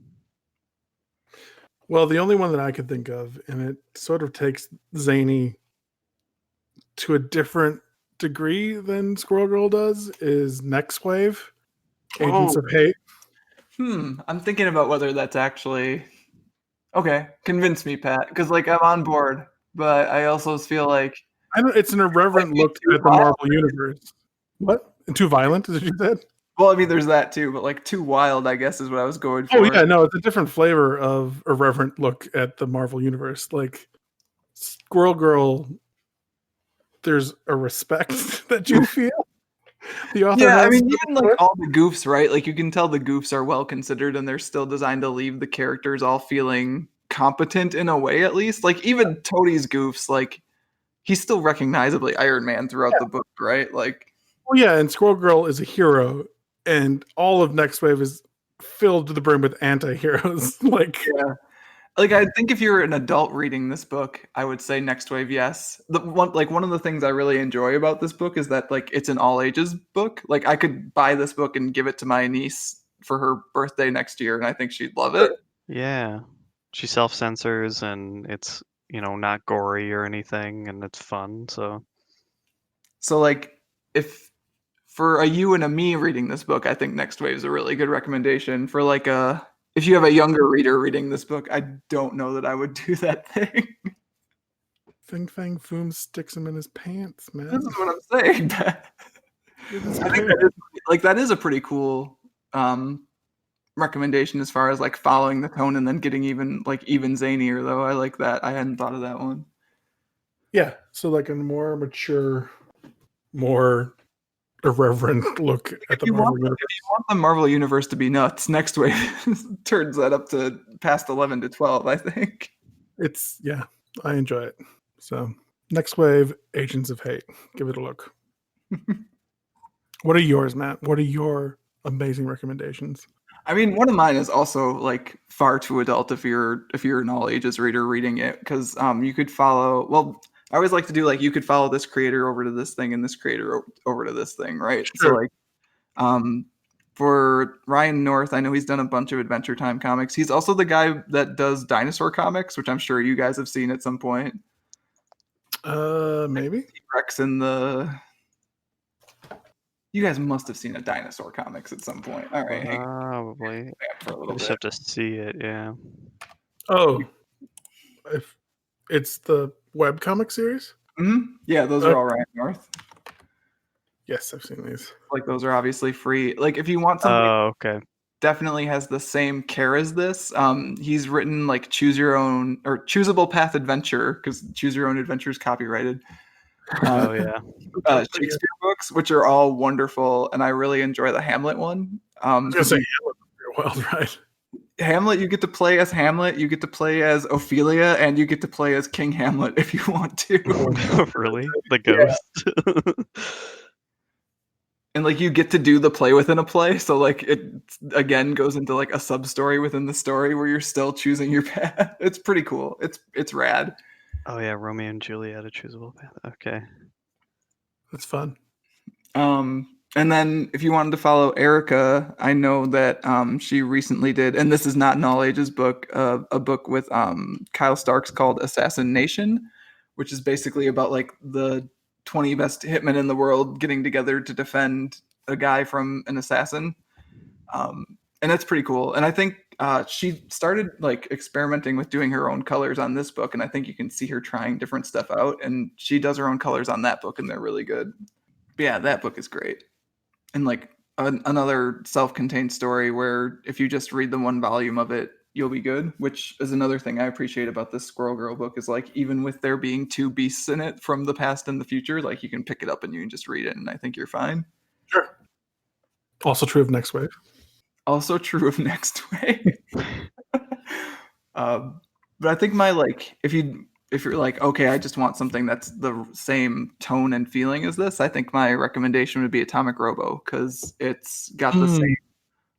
Well, the only one that I could think of, and it sort of takes zany to a different degree than Squirrel Girl does, is Next Wave, Agents of Hate. I'm thinking about whether that's actually okay. Convince me, Pat, because like I'm on board, but I also feel like I don't. It's an irreverent look too at the wild. Marvel universe. What? And too violent? Is what you said? Well, I mean, there's that too, but like too wild, I guess, is what I was going for. Oh yeah, no, it's a different flavor of irreverent look at the Marvel universe. Like Squirrel Girl, there's a respect that you feel. The author Yeah, I has. mean, even like all the goofs, right? Like you can tell the goofs are well considered, and they're still designed to leave the characters all feeling competent in a way, at least. Like even Toadie's goofs, like he's still recognizably Iron Man throughout the book, right? Like, Oh yeah, and Squirrel Girl is a hero, and all of Next Wave is filled to the brim with anti-heroes. Like, yeah. Like I think if you're an adult reading this book, I would say Next Wave, yes. One of the things I really enjoy about this book is that like it's an all ages book. Like I could buy this book and give it to my niece for her birthday next year, and I think she'd love it. Yeah. She self-censors and it's, not gory or anything and it's fun, so So like if for a you and a me reading this book, I think Next Wave is a really good recommendation. For like a if you have a younger reader reading this book, I don't know that I would do that thing. Fing Fang Foom sticks him in his pants, man. This is what I'm saying. I think that is a pretty cool recommendation as far as like following the tone and then getting even zanier though. I like that. I hadn't thought of that one. Yeah, so like a more mature, more irreverent look at the Marvel universe. If you want the Marvel universe to be nuts, Next Wave turns that up to past 11 to 12, I think. I enjoy it. So Next Wave, Agents of Hate. Give it a look. What are yours, Matt? What are your amazing recommendations? I mean, one of mine is also like far too adult if you're an all ages reader reading it, because you could follow. Well, I always like to do like you could follow this creator over to this thing and this creator over to this thing, right? Sure. So like, for Ryan North, I know he's done a bunch of Adventure Time comics. He's also the guy that does dinosaur comics, which I'm sure you guys have seen at some point. Maybe Rex in the. You guys must have seen a dinosaur comics at some point. All right, hang on probably. for a I little just bit. have to see it, yeah. Oh, if it's the webcomic series? Yeah, those are all Ryan North. Yes, I've seen these. Like those are obviously free. Like if you want something Okay. definitely has the same care as this, he's written like Choose Your Own or Choosable Path Adventure, because Choose Your Own Adventure is copyrighted. Oh yeah. Shakespeare books, which are all wonderful, and I really enjoy the Hamlet one. I was gonna say Wild Ride. Hamlet, you get to play as Hamlet, you get to play as Ophelia, and you get to play as King Hamlet if you want to. Really? The ghost? And like you get to do the play within a play, so like it again goes into like a sub story within the story where you're still choosing your path. It's pretty cool. It's rad. Oh yeah, Romeo and Juliet, a choosable path. Okay. That's fun. And then if you wanted to follow Erica, I know that she recently did, and this is not an all ages book, a book with Kyle Starks called Assassination, which is basically about like the 20 best hitmen in the world getting together to defend a guy from an assassin. And that's pretty cool. And I think she started like experimenting with doing her own colors on this book, and I think you can see her trying different stuff out. And she does her own colors on that book, and they're really good. But yeah, that book is great. And like another self-contained story where if you just read the one volume of it, you'll be good, which is another thing I appreciate about this Squirrel Girl book is like, even with there being two beasts in it from the past and the future, like you can pick it up and you can just read it, and I think you're fine. Sure. Also true of Next Wave. Also true of Next Wave. But I think my like, if you're like, okay, I just want something that's the same tone and feeling as this, I think my recommendation would be Atomic Robo, because it's got the same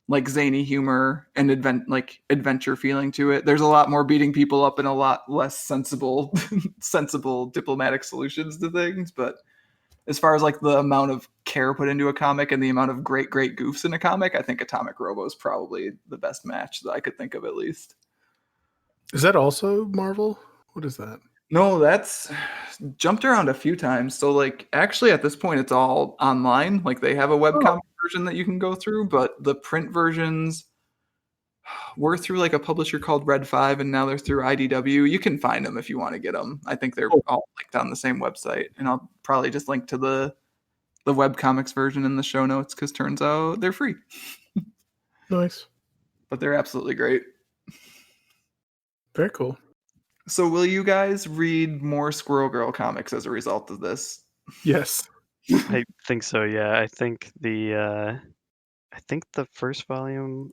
like zany humor and adventure feeling to it. There's a lot more beating people up and a lot less sensible diplomatic solutions to things. But as far as like the amount of care put into a comic and the amount of great goofs in a comic, I think Atomic Robo is probably the best match that I could think of, at least. Is that also Marvel? What is that? No, that's jumped around a few times. So like actually at this point it's all online. Like they have a webcomic version that you can go through, but the print versions were through like a publisher called Red 5 and now they're through IDW. You can find them if you want to get them. I think they're all linked on the same website, and I'll probably just link to the webcomics version in the show notes cuz turns out they're free. Nice. But they're absolutely great. Very cool. So will you guys read more Squirrel Girl comics as a result of this? Yes. I think so. Yeah, I think the first volume.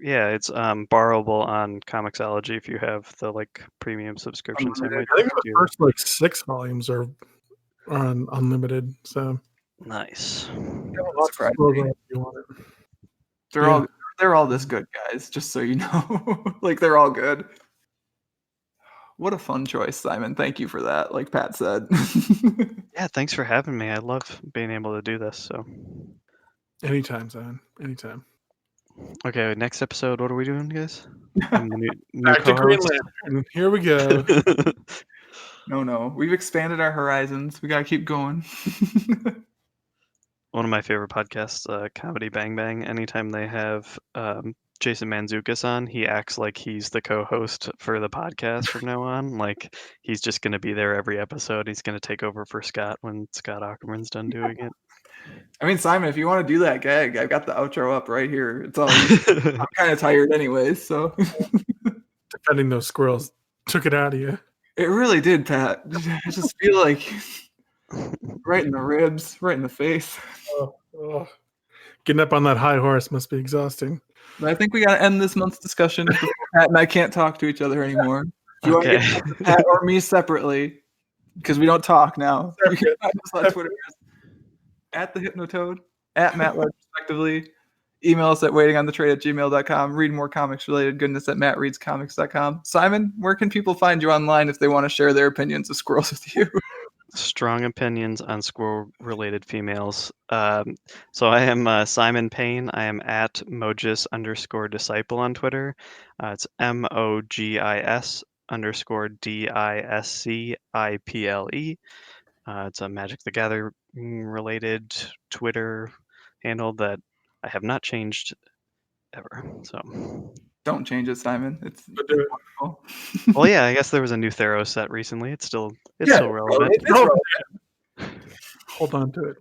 It's borrowable on Comixology if you have the like premium subscription. So I might I think the do first like 6 volumes are on unlimited. So nice. lots of Squirrel Girl if you want it. They're all this good, guys, just so you know. Like they're all good. What a fun choice, Simon. Thank you for that, like Pat said. Yeah, thanks for having me. I love being able to do this. So Anytime, Simon. Anytime. okay, next episode, what are we doing, guys? I'm the new Back to Green co-host. Lantern. Here we go. No. We've expanded our horizons. We gotta keep going. One of my favorite podcasts, Comedy Bang Bang. Anytime they have Jason Mantzoukas on, he acts like he's the co-host for the podcast from now on. Like he's just going to be there every episode. He's going to take over for Scott when Scott Ackerman's done doing it. I mean, Simon, if you want to do that gag, I've got the outro up right here. It's all you. I'm kind of tired anyways, so. Defending those squirrels took it out of you. It really did, Pat. I just feel like right in the ribs, right in the face. Oh. Getting up on that high horse must be exhausting. But I think we got to end this month's discussion before Pat and I can't talk to each other anymore. If you want to get Pat or me separately, because we don't talk now. You can find us on Twitter at the Hypnotoad, at Matt Led, respectively. Email us at waitingonthetrade@gmail.com. Read more comics related goodness at mattreadscomics.com. Simon, where can people find you online if they want to share their opinions of squirrels with you? Strong opinions on squirrel-related females. So I am Simon Payne. I am at Mogis_disciple on Twitter. It's MOGIS_DISCIPLE. It's a Magic the Gathering related Twitter handle that I have not changed ever. So Don't change it, Simon. It's wonderful. well, yeah, I guess there was a new Theros set recently. It's still relevant. It's relevant. Hold on to it.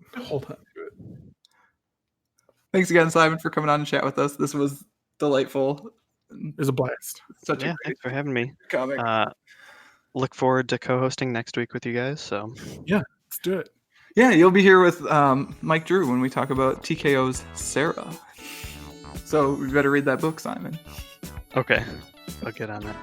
Thanks again, Simon, for coming on and chat with us. This was delightful. It was a blast. Such a great Thanks for having me. comic. Look forward to co-hosting next week with you guys. So yeah, let's do it. Yeah, you'll be here with Mike Drew when we talk about TKO's Sarah. So we better read that book, Simon. okay, I'll get on that.